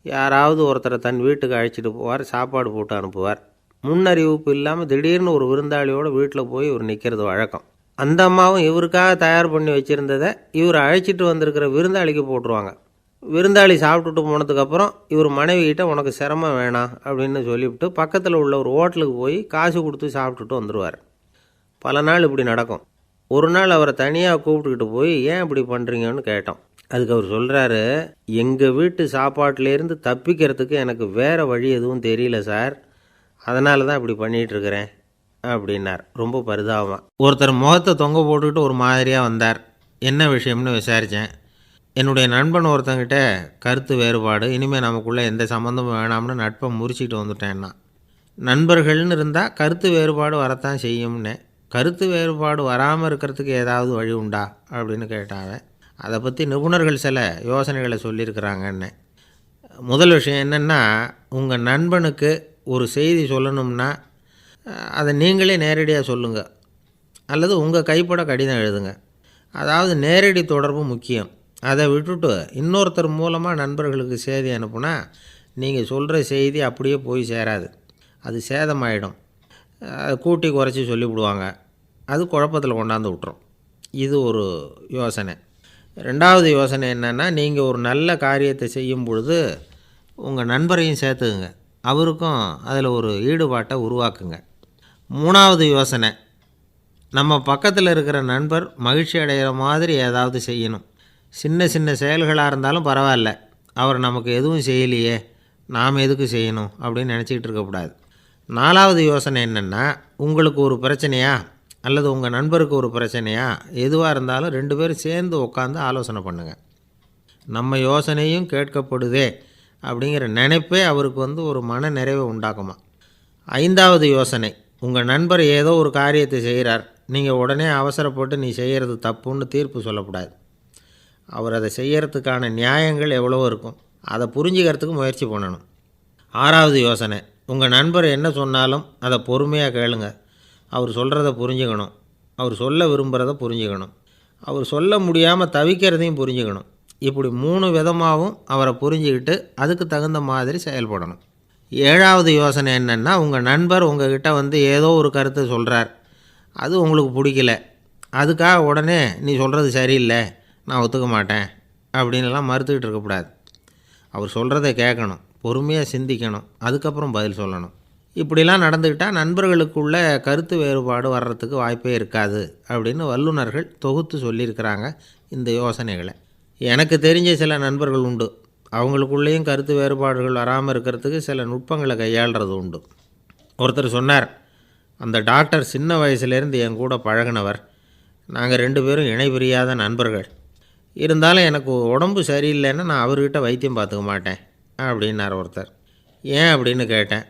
யாராவது ஒருத்தரை தன் வீட்டுக்கு அழைச்சிட்டு போவார், சாப்பாடு போட்டு அனுப்புவார். முன்னறிவிப்பு இல்லாமல் திடீர்னு ஒரு விருந்தாளியோடு வீட்டில் போய் இவர் நிற்கிறது வழக்கம். அந்த அம்மாவும் இவருக்காக தயார் பண்ணி வச்சுருந்ததை இவர் அழைச்சிட்டு வந்திருக்கிற விருந்தாளிக்கு போட்டுருவாங்க. விருந்தாளி சாப்பிட்டுட்டு போனதுக்கப்புறம் இவர் மனைவிகிட்ட உனக்கு சிரமம் வேணாம் அப்படின்னு சொல்லிவிட்டு பக்கத்தில் உள்ள ஒரு ஹோட்டலுக்கு போய் காசு கொடுத்து சாப்பிட்டுட்டு வந்துடுவார். பல நாள் இப்படி நடக்கும். ஒரு நாள் அவரை தனியாக கூப்பிட்டுக்கிட்டு போய் ஏன் இப்படி பண்ணுறீங்கன்னு கேட்டோம். அதுக்கு அவர் சொல்கிறாரு, எங்கள் வீட்டு சாப்பாட்டிலேருந்து தப்பிக்கிறதுக்கு எனக்கு வேறு வழி எதுவும் தெரியல சார், அதனால தான் இப்படி பண்ணிகிட்ருக்கிறேன் அப்படின்னார் ரொம்ப பரிதாபமாக. ஒருத்தர் முகத்தை தொங்க போட்டுக்கிட்டு ஒரு மாதிரியாக வந்தார். என்ன விஷயம்னு விசாரித்தேன். என்னுடைய நண்பன் ஒருத்தங்கிட்ட கருத்து வேறுபாடு, இனிமேல் நமக்குள்ளே எந்த சம்மந்தமும் வேணாம்னு நட்பை முறிச்சிட்டு வந்துட்டேன்னா. நண்பர்கள்னு இருந்தால் கருத்து வேறுபாடு வரத்தான் செய்யும்னு. கருத்து வேறுபாடு வராமல் இருக்கிறதுக்கு ஏதாவது வழி உண்டா அப்படின்னு கேட்டாங்க. அதை பற்றி நிபுணர்கள் சில யோசனைகளை சொல்லியிருக்கிறாங்கன்னு. முதல் விஷயம் என்னென்னா, உங்கள் நண்பனுக்கு ஒரு செய்தி சொல்லணும்னா அதை நீங்களே நேரடியாக சொல்லுங்கள், அல்லது உங்கள் கைப்பட கடிதம் எழுதுங்க. அதாவது நேரடி தொடர்பு முக்கியம். அதை விட்டுட்டு இன்னொருத்தர் மூலமாக நண்பர்களுக்கு செய்தி அனுப்புனா நீங்கள் சொல்கிற செய்தி அப்படியே போய் சேராது, அது சேதமாயிடும். கூட்டி குறைச்சி சொல்லிவிடுவாங்க, அது குழப்பத்தில் கொண்டாந்து விட்டுரும். இது ஒரு யோசனை. 2வது யோசனை என்னென்னா, நீங்கள் ஒரு நல்ல காரியத்தை செய்யும் பொழுது உங்கள் நண்பரையும் சேர்த்துக்குங்க, அவருக்கும் அதில் ஒரு ஈடுபாட்டை உருவாக்குங்க. 3வது யோசனை, நம்ம பக்கத்தில் இருக்கிற நண்பர் மகிழ்ச்சி அடைகிற மாதிரி ஏதாவது செய்யணும். சின்ன சின்ன செயல்களாக இருந்தாலும் பரவாயில்ல, அவர் நமக்கு எதுவும் செய்யலையே, நாம் எதுக்கு செய்யணும் அப்படின்னு நினச்சிக்கிட்டு இருக்கக்கூடாது. 4வது யோசனை என்னென்னா, உங்களுக்கு ஒரு பிரச்சனையா அல்லது உங்கள் நண்பருக்கு ஒரு பிரச்சனையா, எதுவாக இருந்தாலும் 2 பேரும் சேர்ந்து உட்காந்து ஆலோசனை பண்ணுங்கள். நம்ம யோசனையும் கேட்கப்படுதே அப்படிங்கிற நினைப்பே அவருக்கு ஒரு மன நிறைவை உண்டாக்குமா. 5வது யோசனை, உங்கள் நண்பர் ஏதோ ஒரு காரியத்தை செய்கிறார், நீங்கள் உடனே அவசரப்பட்டு நீ செய்கிறது தப்புன்னு தீர்ப்பு சொல்லக்கூடாது. அவர் அதை செய்கிறதுக்கான நியாயங்கள் எவ்வளவோ இருக்கும், அதை புரிஞ்சுக்கிறதுக்கு முயற்சி பண்ணணும். 6வது யோசனை, உங்கள் நண்பர் என்ன சொன்னாலும் அதை பொறுமையாக கேளுங்க. அவர் சொல்கிறத புரிஞ்சுக்கணும், அவர் சொல்ல விரும்புகிறத புரிஞ்சுக்கணும், அவர் சொல்ல முடியாமல் தவிக்கிறதையும் புரிஞ்சுக்கணும். இப்படி 3 விதமாகவும் அவரை புரிஞ்சுக்கிட்டு அதுக்கு தகுந்த மாதிரி செயல்படணும். 7வது யோசனை என்னென்னா, உங்கள் நண்பர் உங்ககிட்ட ஏதோ ஒரு கருத்தை சொல்கிறார், அது உங்களுக்கு பிடிக்கல, அதுக்காக உடனே நீ சொல்கிறது சரியில்லை, நான் ஒத்துக்க மாட்டேன் அப்படின்லாம் மறுத்துக்கிட்டு இருக்கக்கூடாது. அவர் சொல்கிறத கேட்கணும், பொறுமையாக சிந்திக்கணும், அதுக்கப்புறம் பதில் சொல்லணும். இப்படிலாம் நடந்துக்கிட்டால் நண்பர்களுக்குள்ள கருத்து வேறுபாடு வர்றதுக்கு வாய்ப்பே இருக்காது அப்படின்னு வல்லுநர்கள் தொகுத்து சொல்லியிருக்கிறாங்க இந்த யோசனைகளை. எனக்கு தெரிஞ்ச சில நண்பர்கள் உண்டு, அவங்களுக்குள்ளேயும் கருத்து வேறுபாடுகள் வராமல் இருக்கிறதுக்கு சில நுட்பங்களை கையாளுறது உண்டு. ஒருத்தர் சொன்னார், அந்த டாக்டர் சின்ன வயசுலேருந்து என் கூட பழகினவர், நாங்கள் 2 பேரும் இணை பிரியாத நண்பர்கள், இருந்தாலும் எனக்கு உடம்பு சரியில்லைன்னா நான் அவர்கிட்ட வைத்தியம் பார்த்துக்க மாட்டேன் அப்படின்னார் ஒருத்தர். ஏன் அப்படின்னு கேட்டேன்.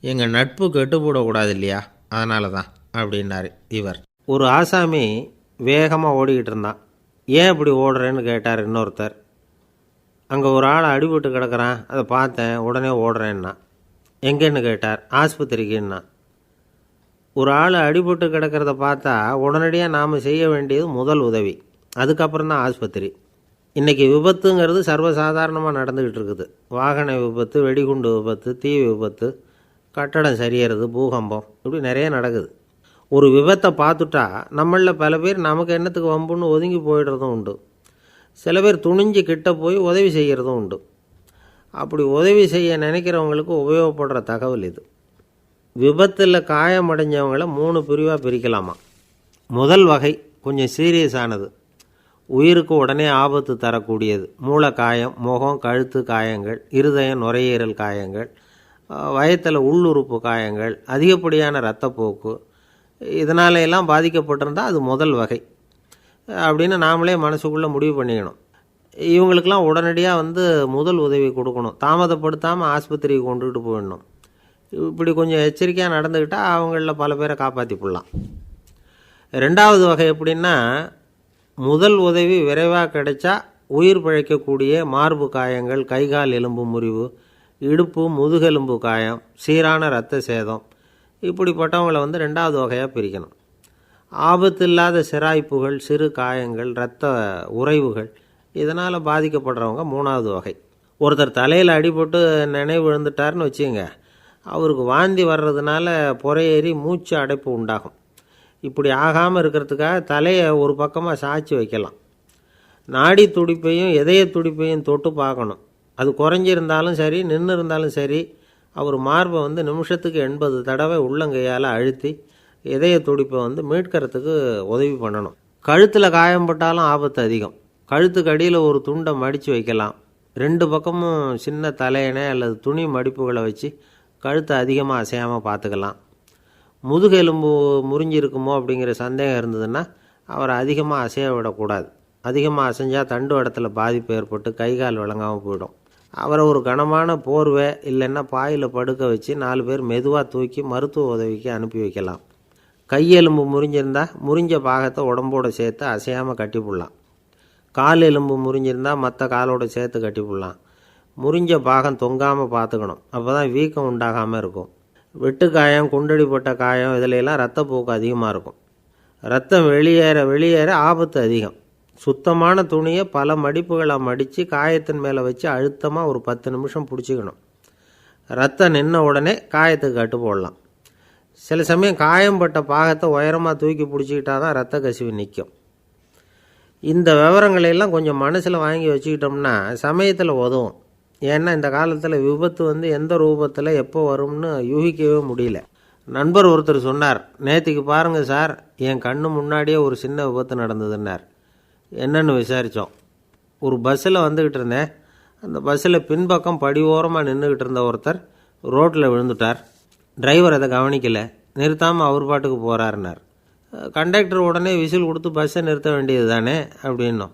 எங்கள் நட்பு கெட்டுப்போடக்கூடாது இல்லையா, அதனால தான் அப்படின்னார் இவர். ஒரு ஆசாமி வேகமாக ஓடிக்கிட்டு இருந்தான். ஏன் இப்படி ஓடுறேன்னு கேட்டார் இன்னொருத்தர். அங்கே ஒரு ஆள் அடிபட்டு கிடக்கிறான், அதை பார்த்தேன், உடனே ஓடுறேன்னா. எங்கேன்னு கேட்டார். ஆஸ்பத்திரிக்குன்னா. ஒரு ஆள் அடிபட்டு கிடக்கிறத பார்த்தா உடனடியாக நாம் செய்ய வேண்டியது முதல் உதவி, அதுக்கப்புறம் தான் ஆஸ்பத்திரி. இன்றைக்கி விபத்துங்கிறது சர்வசாதாரணமாக நடந்துக்கிட்டு இருக்குது. வாகன விபத்து, வெடிகுண்டு விபத்து, தீ விபத்து, கட்டடம் சரியறது, பூகம்பம், இப்படி நிறைய நடக்குது. ஒரு விபத்தை பார்த்துட்டா நம்மளில் பல பேர் நமக்கு என்னத்துக்கு வம்புன்னு ஒதுங்கி போயிடுறதும் உண்டு. சில பேர் துணிஞ்சு கிட்ட போய் உதவி செய்கிறதும் உண்டு. அப்படி உதவி செய்ய நினைக்கிறவங்களுக்கு உபயோகப்படுற தகவல் இது. விபத்தில் காயமடைஞ்சவங்களை 3 பிரிவாக பிரிக்கலாமா. முதல் வகை கொஞ்சம் சீரியஸானது, உயிருக்கு உடனே ஆபத்து தரக்கூடியது. மூளை காயம், முகம், கழுத்து காயங்கள், இருதயம், நுரையீரல் காயங்கள், வயத்தில் உள்ளுறுப்பு காயங்கள், அதிகப்படியான இரத்தப்போக்கு, இதனால எல்லாம் பாதிக்கப்பட்டிருந்தால் அது முதல் வகை அப்படின்னு நாமளே மனசுக்குள்ளே முடிவு பண்ணிக்கணும். இவங்களுக்கெல்லாம் உடனடியாக முதல் உதவி கொடுக்கணும், தாமதப்படுத்தாமல் ஆஸ்பத்திரிக்கு கொண்டுகிட்டு போயிடணும். இப்படி கொஞ்சம் எச்சரிக்கையாக நடந்துக்கிட்டால் அவங்களில் பல பேரை காப்பாற்றி போடலாம். 2வது வகை எப்படின்னா, முதல் உதவி விரைவாக கிடைச்சா உயிர் பிழைக்கக்கூடிய மார்பு காயங்கள், கைகால் எலும்பு முறிவு, இடுப்பு முதுகெலும்பு காயம், சீரான இரத்த சேதம், இப்படிப்பட்டவங்களை 2வது வகையாக பிரிக்கணும். ஆபத்து இல்லாத சிராய்ப்புகள், சிறு காயங்கள், இரத்த உறைவுகள், இதனால் பாதிக்கப்படுறவங்க 3வது வகை. ஒருத்தர் தலையில் அடிபட்டு நினைவு இழந்துட்டார்னு வச்சுங்க, அவருக்கு வாந்தி வர்றதுனால புறையேறி மூச்சு அடைப்பு உண்டாகும். இப்படி ஆகாமல் இருக்கிறதுக்காக தலையை ஒரு பக்கமாக சாய்ச்சி வைக்கலாம். நாடி துடிப்பையும் இதய துடிப்பையும் தொட்டு பார்க்கணும். அது குறைஞ்சிருந்தாலும் சரி, நின்று இருந்தாலும் சரி, அவர் மார்பை நிமிஷத்துக்கு 80 தடவை உள்ளங்கையால் அழுத்தி இதய துடிப்பை மீட்கிறதுக்கு உதவி பண்ணணும். கழுத்தில் காயம்பட்டாலும் ஆபத்து அதிகம். கழுத்துக்கு அடியில் ஒரு துண்டை மடித்து வைக்கலாம். 2 பக்கமும் சின்ன தலையணை அல்லது துணி மடிப்புகளை வச்சு கழுத்தை அதிகமாக அசையாமல் பார்த்துக்கலாம். முதுகெலும்பு முறிஞ்சிருக்குமோ அப்படிங்கிற சந்தேகம் இருந்ததுன்னா அவரை அதிகமாக அசைய விடக்கூடாது. அதிகமாக அசைஞ்சால் தண்டு இடத்துல பாதிப்பு ஏற்பட்டு கைகால் விளங்காமல் போயிடும். அவரை ஒரு கனமான போர்வை இல்லைன்னா பாயில் படுக்க வச்சு 4 பேர் மெதுவாக தூக்கி மருத்துவ உதவிக்கு அனுப்பி வைக்கலாம். கையெலும்பு முறிஞ்சிருந்தால் முறிஞ்ச பாகத்தை உடம்போடு சேர்த்து அசையாமல் கட்டி போடலாம். கால் எலும்பு முறிஞ்சிருந்தால் மற்ற காலோடு சேர்த்து கட்டி போடலாம். முறிஞ்ச பாகம் தொங்காமல் பார்த்துக்கணும், அப்போ தான் வீக்கம் உண்டாகாமல் இருக்கும். வெட்டு காயம், குண்டடிப்பட்ட காயம், இதிலெல்லாம் இரத்தப்போக்கு அதிகமாக இருக்கும். ரத்தம் வெளியேற ஆபத்து அதிகம். சுத்தமான துணியை பல மடிப்புகளை மடித்து காயத்தின் மேலே வச்சு அழுத்தமாக ஒரு 10 நிமிஷம் பிடிச்சிக்கணும். ரத்தம் நின்ன உடனே காயத்துக்கு கட்டு போடலாம். சில சமயம் காயம்பட்ட பாகத்தை உயரமாக தூக்கி பிடிச்சிக்கிட்டா தான் ரத்த கசிவு நிற்கும். இந்த விவரங்களையெல்லாம் கொஞ்சம் மனசில் வாங்கி வச்சுக்கிட்டோம்னா சமயத்தில் உதவும். ஏன்னா இந்த காலத்தில் விபத்து எந்த ரூபத்தில் எப்போ வரும்னு யூகிக்கவே முடியல. நண்பர் ஒருத்தர் சொன்னார், நேற்றுக்கு பாருங்கள் சார், என் கண்ணு முன்னாடியே ஒரு சின்ன விபத்து நடந்ததுன்னார். என்னன்னு விசாரித்தோம். ஒரு பஸ்ஸில் வந்துக்கிட்டு இருந்தேன். அந்த பஸ்ஸில் பின்பக்கம் படி ஓரமாக நின்றுக்கிட்டு இருந்த ஒருத்தர் ரோட்டில் விழுந்துட்டார். டிரைவர் அதை கவனிக்கலை, நிறுத்தாமல் அவர் பாட்டுக்கு போகிறாருன்னார். கண்டக்டர் உடனே விசில் கொடுத்து பஸ்ஸை நிறுத்த வேண்டியது தானே அப்படின்னோம்.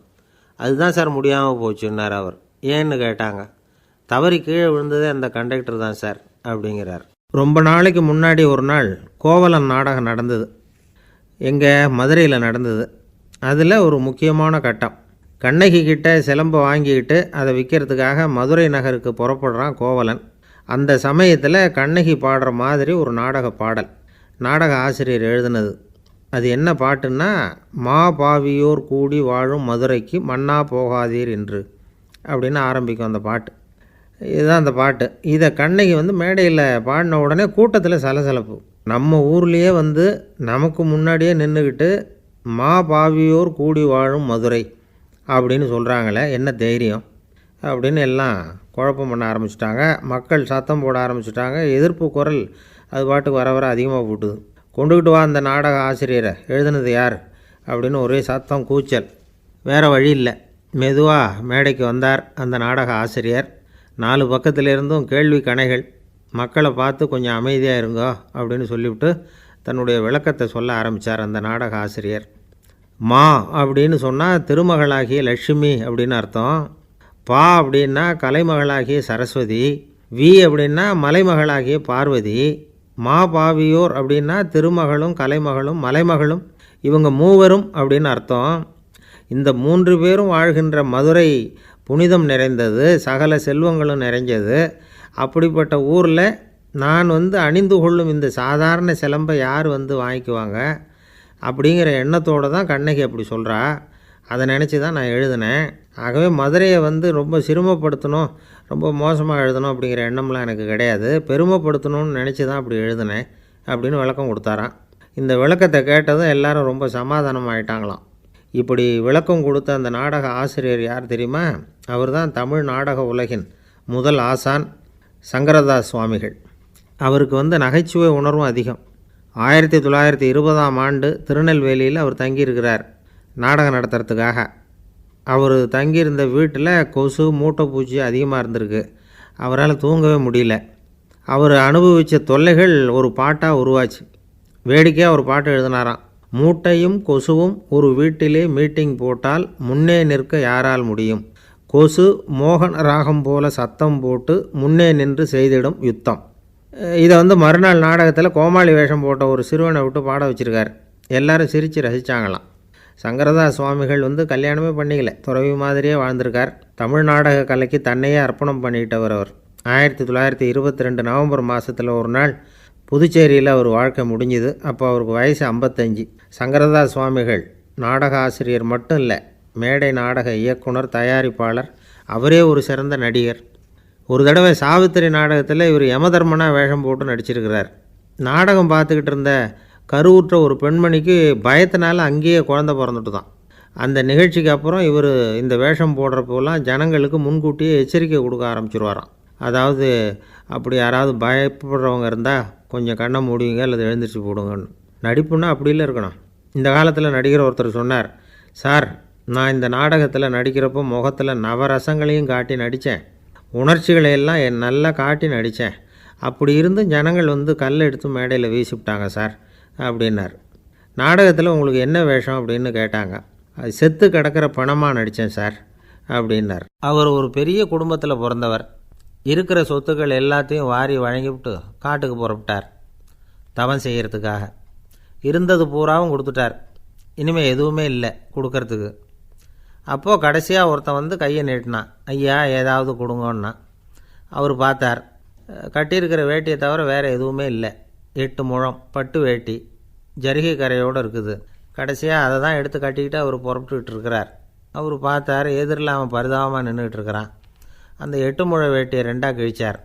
அதுதான் சார் முடியாமல் போச்சுன்னார் அவர். ஏன்னு கேட்டாங்க. தவறி கீழே விழுந்ததே அந்த கண்டக்டர் தான் சார் அப்படிங்கிறார். ரொம்ப நாளைக்கு முன்னாடி ஒரு நாள் கோவலன் நாடகம் நடந்தது. எங்கள் மதுரையில் நடந்தது. அதில் ஒரு முக்கியமான கட்டம். கண்ணகி கிட்ட சிலம்பை வாங்கிக்கிட்டு அதை விற்கிறதுக்காக மதுரை நகருக்கு புறப்படுறான் கோவலன். அந்த சமயத்தில் கண்ணகி பாடுற மாதிரி ஒரு நாடக பாடல் நாடக ஆசிரியர் எழுதினது. அது என்ன பாட்டுன்னா, மா பாவியோர் கூடி வாழும் மதுரைக்கு மன்னா போகாதீர் என்று அப்படின்னு ஆரம்பிக்கும் அந்த பாட்டு. இதுதான் அந்த பாட்டு. இதை கண்ணகி மேடையில் பாடின உடனே கூட்டத்தில் சலசலப்பு. நம்ம ஊர்லேயே நமக்கு முன்னாடியே நின்றுக்கிட்டு மா பாவியோர் கூடி வாழும் மதுரை அப்படின்னு சொல்கிறாங்களே, என்ன தைரியம் அப்படின்னு எல்லாம் குழப்பம் பண்ண ஆரம்பிச்சிட்டாங்க. மக்கள் சத்தம் போட ஆரம்பிச்சிட்டாங்க. எதிர்ப்பு குரல் அது பாட்டுக்கு வர வர அதிகமாக போட்டுது. கொண்டுக்கிட்டு வா அந்த நாடக ஆசிரியரை, எழுதுனது யார் அப்படின்னு ஒரே சத்தம், கூச்சல். வேறு வழி இல்லை. மெதுவாக மேடைக்கு வந்தார் அந்த நாடக ஆசிரியர். 4 பக்கத்திலிருந்தும் கேள்வி கணைகள். மக்களை பார்த்து கொஞ்சம் அமைதியாக இருங்கோ அப்படின்னு சொல்லிவிட்டு தன்னுடைய விளக்கத்தை சொல்ல ஆரம்பித்தார் அந்த நாடக ஆசிரியர். மா அப்படின்னு சொன்னால் திருமகளாகிய லட்சுமி அப்படின்னு அர்த்தம். பா அப்படின்னா கலைமகளாகிய சரஸ்வதி. வி அப்படின்னா மலைமகளாகிய பார்வதி. மா பாவியோர் அப்படின்னா திருமகளும் கலைமகளும் மலைமகளும், இவங்க மூவரும் அப்படின்னு அர்த்தம். இந்த 3 பேரும் வாழ்கின்ற மதுரை புனிதம் நிறைந்தது, சகல செல்வங்களும் நிறைஞ்சது. அப்படிப்பட்ட ஊரில் நான் அணிந்து கொள்ளும் இந்த சாதாரண சிலம்பை யார் வாங்கிக்குவாங்க அப்படிங்கிற எண்ணத்தோடு தான் கண்ணகி அப்படி சொல்கிறா. அதை நினச்சி தான் நான் எழுதினேன். ஆகவே மதுரையை ரொம்ப சிரமப்படுத்தணும், ரொம்ப மோசமாக எழுதணும் அப்படிங்கிற எண்ணம்லாம் எனக்கு கிடையாது. பெருமைப்படுத்தணும்னு நினச்சி தான் அப்படி எழுதினேன் அப்படின்னு விளக்கம் கொடுத்தாராம். இந்த விளக்கத்தை கேட்டதும் எல்லாரும் ரொம்ப சமாதானம் ஆகிட்டாங்களாம். இப்படி விளக்கம் கொடுத்த அந்த நாடக ஆசிரியர் யார் தெரியுமா? அவர் தான் தமிழ் நாடக உலகின் முதல் ஆசான் சங்கரதாஸ் சுவாமிகள். அவருக்கு நகைச்சுவை உணர்வும் அதிகம். 1920ஆம் ஆண்டு திருநெல்வேலியில் அவர் தங்கியிருக்கிறார் நாடகம் நடத்துறதுக்காக. அவர் தங்கியிருந்த வீட்டில் கொசு மூட்டை பூச்சி அதிகமாக இருந்திருக்கு. அவரால் தூங்கவே முடியல. அவர் அனுபவித்த தொல்லைகள் ஒரு பாட்டாக உருவாச்சு. வேடிக்கையாக ஒரு பாட்டு எழுதினாராம். மூட்டையும் கொசுவும் ஒரு வீட்டிலே மீட்டிங் போட்டால் முன்னே நிற்க யாரால் முடியும்? கொசு மோகன ராகம் போல சத்தம் போட்டு முன்னே நின்று செய்திடும் யுத்தம். இதை மறுநாள் நாடகத்தில் கோமாளி வேஷம் போட்ட ஒரு சிறுவனை விட்டு பாட வச்சுருக்கார். எல்லாரும் சிரித்து ரசித்தாங்களாம். சங்கரதாஸ் சுவாமிகள் கல்யாணமே பண்ணிக்கல, துறவி மாதிரியே வாழ்ந்திருக்கார். தமிழ் நாடக கலைக்கு தன்னையே அர்ப்பணம் பண்ணிட்டவர் அவர். 1922 நவம்பர் மாதத்தில் ஒரு நாள் புதுச்சேரியில் அவர் வாழ்க்கை முடிஞ்சுது. அப்போ அவருக்கு வயசு 55. சங்கரதாஸ் சுவாமிகள் நாடக ஆசிரியர் மட்டும் இல்லை, மேடை நாடக இயக்குனர், தயாரிப்பாளர், அவரே ஒரு சிறந்த நடிகர். ஒரு தடவை சாவித்திரி நாடகத்தில் இவர் யமதர்மனாக வேஷம் போட்டு நடிச்சிருக்கிறார். நாடகம் பார்த்துக்கிட்டு இருந்த கருவுற்ற ஒரு பெண்மணிக்கு பயத்தினால அங்கேயே குழந்தை பிறந்துட்டு தான். அந்த நிகழ்ச்சிக்கு அப்புறம் இவர் இந்த வேஷம் போடுறப்போலாம் ஜனங்களுக்கு முன்கூட்டியே எச்சரிக்கை கொடுக்க ஆரம்பிச்சிருவாராம். அதாவது அப்படி யாராவது பயப்படுறவங்க இருந்தால் கொஞ்சம் கண்ணை மூடிங்க அல்லது எழுந்திரிச்சு போடுங்கன்னு. நடிப்புன்னா அப்படிலாம் இருக்கணும். இந்த காலத்தில் நடிகர் ஒருத்தர் சொன்னார், சார் நான் இந்த நாடகத்தில் நடிக்கிறப்போ முகத்தில் நவரசங்களையும் காட்டி நடித்தேன், உணர்ச்சிகளை எல்லாம் நல்லா காட்டி நடித்தேன். அப்படி இருந்தும் ஜனங்கள் கல் எடுத்து மேடையில் வீசிவிட்டாங்க சார் அப்படின்னார். நாடகத்தில் உங்களுக்கு என்ன வேஷம் அப்படின்னு கேட்டாங்க. அது செத்து கிடக்கிற பணமாக நடித்தேன் சார் அப்படின்னார். அவர் ஒரு பெரிய குடும்பத்தில் பிறந்தவர். இருக்கிற சொத்துக்கள் எல்லாத்தையும் வாரி வழங்கிவிட்டு காட்டுக்கு புறப்பட்டார் தவம் செய்கிறதுக்காக. இருந்தது பூராவும் கொடுத்துட்டார். இனிமேல் எதுவுமே இல்லை கொடுக்கறதுக்கு. அப்போது கடைசியாக ஒருத்தன் கையை நீட்டினான். ஐயா ஏதாவது கொடுங்கன்னா. அவர் பார்த்தார். கட்டியிருக்கிற வேட்டியை தவிர வேறு எதுவுமே இல்லை. 8 முழம் பட்டு வேட்டி, ஜரிகை கரையோடு இருக்குது. கடைசியாக அதை தான் எடுத்து கட்டிக்கிட்டு அவர் புறப்பட்டுக்கிட்டு இருக்கிறார். அவர் பார்த்தார், எதிரில் அவன் பரிதாபமாக நின்றுக்கிட்டு இருக்கிறான். அந்த 8 முழ வேட்டியை 2ஆக கிழிச்சார்.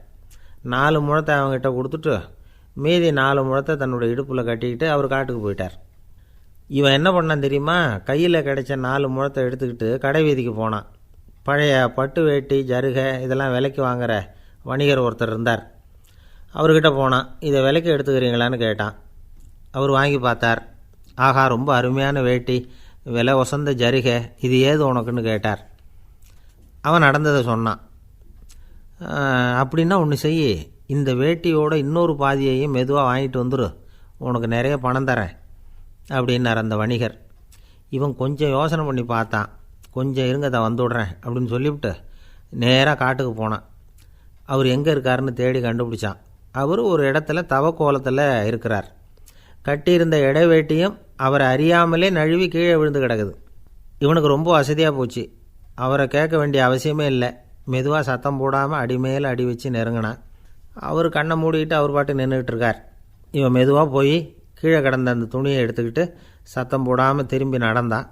4 முழத்தை அவங்ககிட்ட கொடுத்துட்டு மீதி 4 முழத்தை தன்னுடைய இடுப்பில் கட்டிக்கிட்டு அவர் காட்டுக்கு போயிட்டார். இவன் என்ன பண்ணான் தெரியுமா? கையில் கிடைச்ச 4 முழத்தை எடுத்துக்கிட்டு கடை வீதிக்கு போனான். பழைய பட்டு வேட்டி, ஜருகை இதெல்லாம் விலைக்கு வாங்குகிற வணிகர் ஒருத்தர் இருந்தார். அவர்கிட்ட போனான். இதை விலைக்கு எடுத்துக்கிறீங்களான்னு கேட்டான். அவர் வாங்கி பார்த்தார். ஆஹா, ரொம்ப அருமையான வேட்டி, விலை ஒசந்த ஜரிகை, இது ஏது உனக்குன்னு கேட்டார். அவன் நடந்ததை சொன்னான். அப்படின்னா ஒன்று செய், இந்த வேட்டியோட இன்னொரு பாதியையும் மெதுவாக வாங்கிட்டு வந்துரு, உனக்கு நிறைய பணம் தரேன் அப்படின்னார் அந்த வணிகர். இவன் கொஞ்சம் யோசனை பண்ணி பார்த்தான். கொஞ்சம் இருங்க, தான் வந்துவிட்றேன் அப்படின்னு சொல்லிவிட்டு நேராக காட்டுக்கு போனான். அவர் எங்கே இருக்காருன்னு தேடி கண்டுபிடிச்சான். அவர் ஒரு இடத்துல தவக்கோலத்தில் இருக்கிறார். கட்டியிருந்த இடைவேட்டியும் அவரை அறியாமலே நழுவி கீழே விழுந்து கிடக்குது. இவனுக்கு ரொம்ப வசதியாக போச்சு. அவரை கேட்க வேண்டிய அவசியமே இல்லை. மெதுவாக சத்தம் போடாமல் அடிமேல் அடி வச்சு நெருங்கினான். அவர் கண்ணை மூடிக்கிட்டு அவர் பாட்டு நின்றுக்கிட்டு இருக்கார். இவன் மெதுவாக போய் கீழே கிடந்த அந்த துணியை எடுத்துக்கிட்டு சத்தம் போடாமல் திரும்பி நடந்தான்.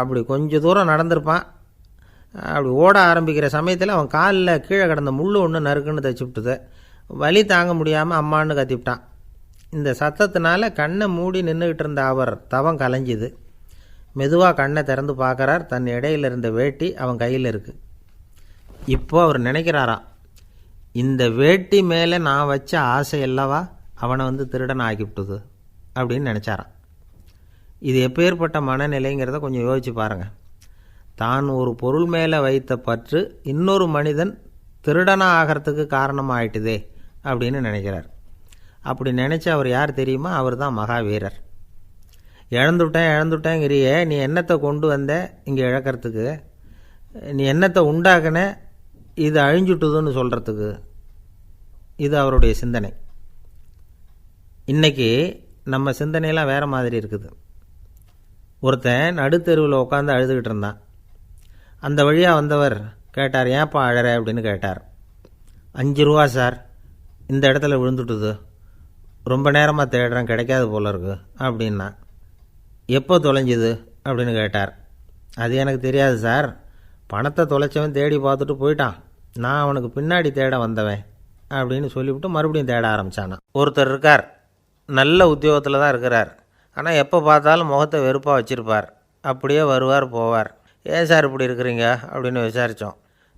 அப்படி கொஞ்சம் தூரம் நடந்திருப்பான். அப்படி ஓட ஆரம்பிக்கிற சமயத்தில் அவன் காலில் கீழே கிடந்த முள் ஒன்று நறுக்குன்னு தைச்சி விட்டுது. வலி தாங்க முடியாமல் அம்மான்னு கத்திவிட்டான். இந்த சத்தத்தினால கண்ணை மூடி நின்றுக்கிட்டு இருந்த அவர் தவம் கலைஞ்சிது. மெதுவாக கண்ணை திறந்து பார்க்குறார். தன் இடையில் இருந்த வேட்டி அவன் கையில் இருக்குது. இப்போ அவர் நினைக்கிறாராம், இந்த வேட்டி மேலே நான் வச்ச ஆசை அல்லவா அவனை திருடன் ஆக்கிவிட்டுது அப்படின்னு நினச்சாரான். இது எப்பேற்பட்ட மனநிலைங்கிறத கொஞ்சம் யோசிச்சு பாருங்கள். தான் ஒரு பொருள் மேலே வைத்த பற்று இன்னொரு மனிதன் திருடனாக ஆகிறதுக்கு காரணமாக ஆயிட்டுதே அப்படின்னு நினைக்கிறார். அப்படி நினச்சி அவர் யார் தெரியுமா? அவர் தான் மகாவீரர். இழந்துட்டேங்கிறியே, நீ என்னத்தை கொண்டு வந்த இங்கே இழக்கிறதுக்கு? நீ என்னத்தை உண்டாக்குன இது அழிஞ்சுட்டுதுன்னு சொல்கிறதுக்கு? இது அவருடைய சிந்தனை. இன்றைக்கி நம்ம சிந்தனையெல்லாம் வேறு மாதிரி இருக்குது. ஒருத்தன் நடுத்தெருவில் உட்காந்து அழுதுகிட்டு இருந்தான். அந்த வழியாக வந்தவர் கேட்டார், ஏன்ப்பா அழற அப்படின்னு கேட்டார். 5 ரூபா சார், இந்த இடத்துல விழுந்துட்டுது, ரொம்ப நேரமாக தேடுறேன், கிடைக்காது போல இருக்கு அப்படின்னா. எப்போ தொலைஞ்சுது அப்படின்னு கேட்டார். அது எனக்கு தெரியாது சார், பணத்தை தொலைச்சவன் தேடி பார்த்துட்டு போயிட்டான், நான் அவனுக்கு பின்னாடி தேட வந்தவன் அப்படின்னு சொல்லிவிட்டு மறுபடியும் தேட ஆரம்பித்தானா. ஒருத்தர் இருக்கார், நல்ல உத்தியோகத்தில் தான் இருக்கிறார். ஆனால் எப்போ பார்த்தாலும் முகத்தை வெறுப்பாக வச்சுருப்பார். அப்படியே வருவார் போவார். ஏன் சார் இப்படி இருக்கிறீங்க அப்படின்னு விசாரித்தோம்.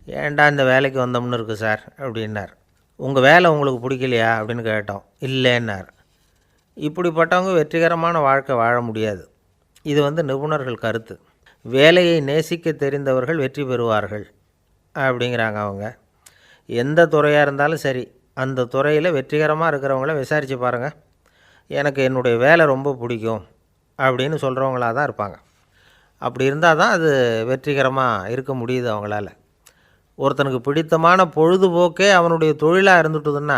ஏன்டா இந்த வேலைக்கு வந்தோம்னு இருக்குது சார் அப்படின்னார். உங்கள் வேலை உங்களுக்கு பிடிக்கலையா அப்படின்னு கேட்டோம். இல்லைன்னார். இப்படிப்பட்டவங்க வெற்றிகரமான வாழ்க்கை வாழ முடியாது. இது நிபுணர்கள் கருத்து. வேலையை நேசிக்க தெரிந்தவர்கள் வெற்றி பெறுவார்கள் அப்படிங்கிறாங்க அவங்க. எந்த துறையாக இருந்தாலும் சரி, அந்த துறையில் வெற்றிகரமாக இருக்கிறவங்கள விசாரித்து பாருங்கள். எனக்கு என்னுடைய வேலை ரொம்ப பிடிக்கும் அப்படின்னு சொல்கிறவங்களாக தான் இருப்பாங்க. அப்படி இருந்தால் தான் அது வெற்றிகரமாக இருக்க முடியுது அவங்களால. ஒருத்தனுக்கு பிடித்தமான பொழுதுபோக்கே அவனுடைய தொழிலாக இருந்துட்டுதுன்னா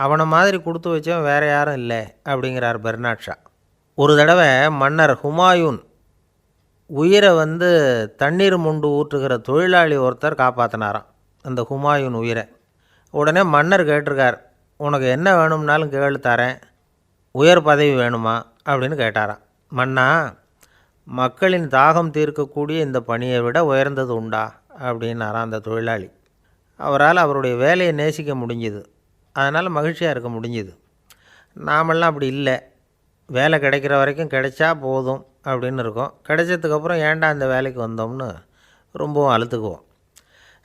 அவனை மாதிரி கொடுத்து வச்சவன் வேறு யாரும் இல்லை அப்படிங்கிறார் பெர்னாட் ஷா. ஒரு தடவை மன்னர் ஹுமாயூன் உயிரை தண்ணீர் மொண்டு ஊற்றுகிற தொழிலாளி ஒருத்தர் காப்பாற்றினாராம் அந்த ஹுமாயூன் உயிரை. உடனே மன்னர் கேட்டிருக்கார், உனக்கு என்ன வேணும்னாலும் கேளு தரேன், உயர் பதவி வேணுமா அப்படின்னு கேட்டாராம். மன்னா, மக்களின் தாகம் தீர்க்கக்கூடிய இந்த பணியை விட உயர்ந்தது உண்டா அப்படின்னாராம் அந்த தொழிலாளி. அவரால் அவருடைய வேலையை நேசிக்க முடிஞ்சுது, அதனால் மகிழ்ச்சியாக இருக்க முடிஞ்சுது. நாமெல்லாம் அப்படி இல்லை. வேலை கிடைக்கிற வரைக்கும் கிடைச்சா போதும் அப்படின்னு இருக்கோம். கிடைச்சதுக்கப்புறம் ஏன்டா இந்த வேலைக்கு வந்தோம்னு ரொம்பவும் அழுத்துக்குவோம்.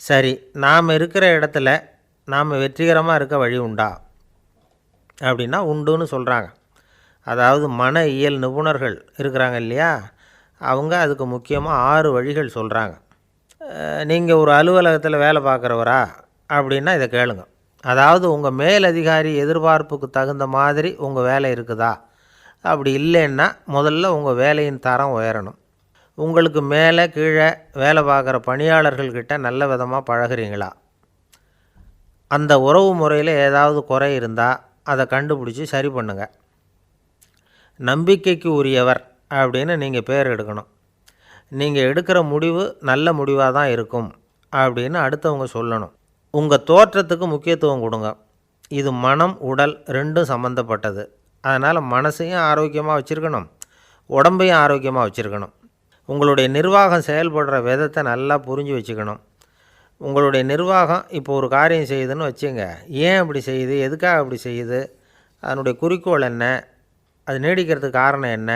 சரி, நாம் இருக்கிற இடத்துல நாம் வெற்றிகரமாக இருக்க வழி உண்டா அப்படின்னா உண்டுன்னு சொல்கிறாங்க. அதாவது மன இயல் நிபுணர்கள் இருக்கிறாங்க இல்லையா, அவங்க அதுக்கு முக்கியமாக 6 வழிகள் சொல்கிறாங்க. நீங்கள் ஒரு அலுவலகத்தில் வேலை பார்க்குறவரா அப்படின்னா இதை கேளுங்க. அதாவது உங்கள் மேலதிகாரி எதிர்பார்ப்புக்கு தகுந்த மாதிரி உங்கள் வேலை இருக்குதா? அப்படி இல்லைன்னா முதல்ல உங்கள் வேலையின் தரம் உயரணும். உங்களுக்கு மேலே கீழே வேலை பார்க்குற பணியாளர்கள்கிட்ட நல்ல விதமாக பழகிறீங்களா? அந்த உறவு முறையில் ஏதாவது குறை இருந்தால் அதை கண்டுபிடிச்சி சரி பண்ணுங்கள். நம்பிக்கைக்கு உரியவர் அப்படின்னு நீங்கள் பேர் எடுக்கணும். நீங்கள் எடுக்கிற முடிவு நல்ல முடிவாக தான் இருக்கும் அப்படின்னு அடுத்தவங்க சொல்லணும். உங்கள் தோற்றத்துக்கு முக்கியத்துவம் கொடுங்க. இது மனம் உடல் ரெண்டும் சம்மந்தப்பட்டது. அதனால் மனசையும் ஆரோக்கியமாக வச்சுருக்கணும், உடம்பையும் ஆரோக்கியமாக வச்சுருக்கணும். உங்களுடைய நிர்வாகம் செயல்படுற விதத்தை நல்லா புரிஞ்சு வச்சுக்கணும். உங்களுடைய நிர்வாகம் இப்போ ஒரு காரியம் செய்யுதுன்னு வச்சுங்க, ஏன் அப்படி செய்யுது, எதுக்காக அப்படி செய்யுது, அதனுடைய குறிக்கோள் என்ன, அது நீடிக்கிறதுக்கு காரணம் என்ன,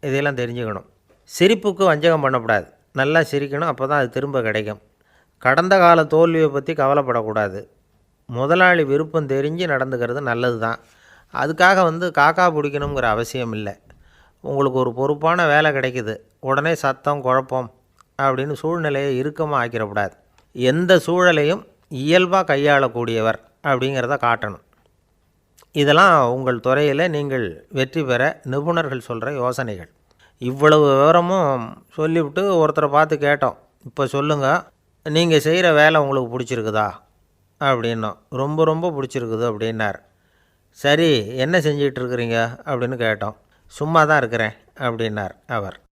இதையெல்லாம் தெரிஞ்சுக்கணும். சிரிப்புக்கு வஞ்சகம் பண்ணக்கூடாது, நல்லா சிரிக்கணும், அப்போ தான் அது திரும்ப கிடைக்கும். கடந்த கால தோல்வியை பற்றி கவலைப்படக்கூடாது. முதலாளி விருப்பம் தெரிஞ்சு நடந்துக்கிறது நல்லது தான். அதுக்காக காக்கா பிடிக்கணுங்கிற அவசியம் இல்லை. உங்களுக்கு ஒரு பொறுப்பான வேலை கிடைக்குது, உடனே சத்தம் குழப்பம் அப்படின்னு சூழ்நிலையை இறுக்கமாக ஆக்கிடக்கூடாது. எந்த சூழலையும் இயல்பாக கையாளக்கூடியவர் அப்படிங்கிறத காட்டணும். இதெல்லாம் உங்கள் துறையில் நீங்கள் வெற்றி பெற நிபுணர்கள் சொல்கிற யோசனைகள். இவ்வளவு விவரமும் சொல்லிவிட்டு ஒருத்தரை பார்த்து கேட்டோம், இப்போ சொல்லுங்கள், நீங்கள் செய்கிற வேலை உங்களுக்கு பிடிச்சிருக்குதா அப்படின்னோம். ரொம்ப ரொம்ப பிடிச்சிருக்குது அப்படின்னார். சரி, என்ன செஞ்சிகிட்டு இருக்கிறீங்க அப்படின்னு கேட்டோம். சும்மா தான் இருக்கிறேன் அப்படின்னார் அவர்.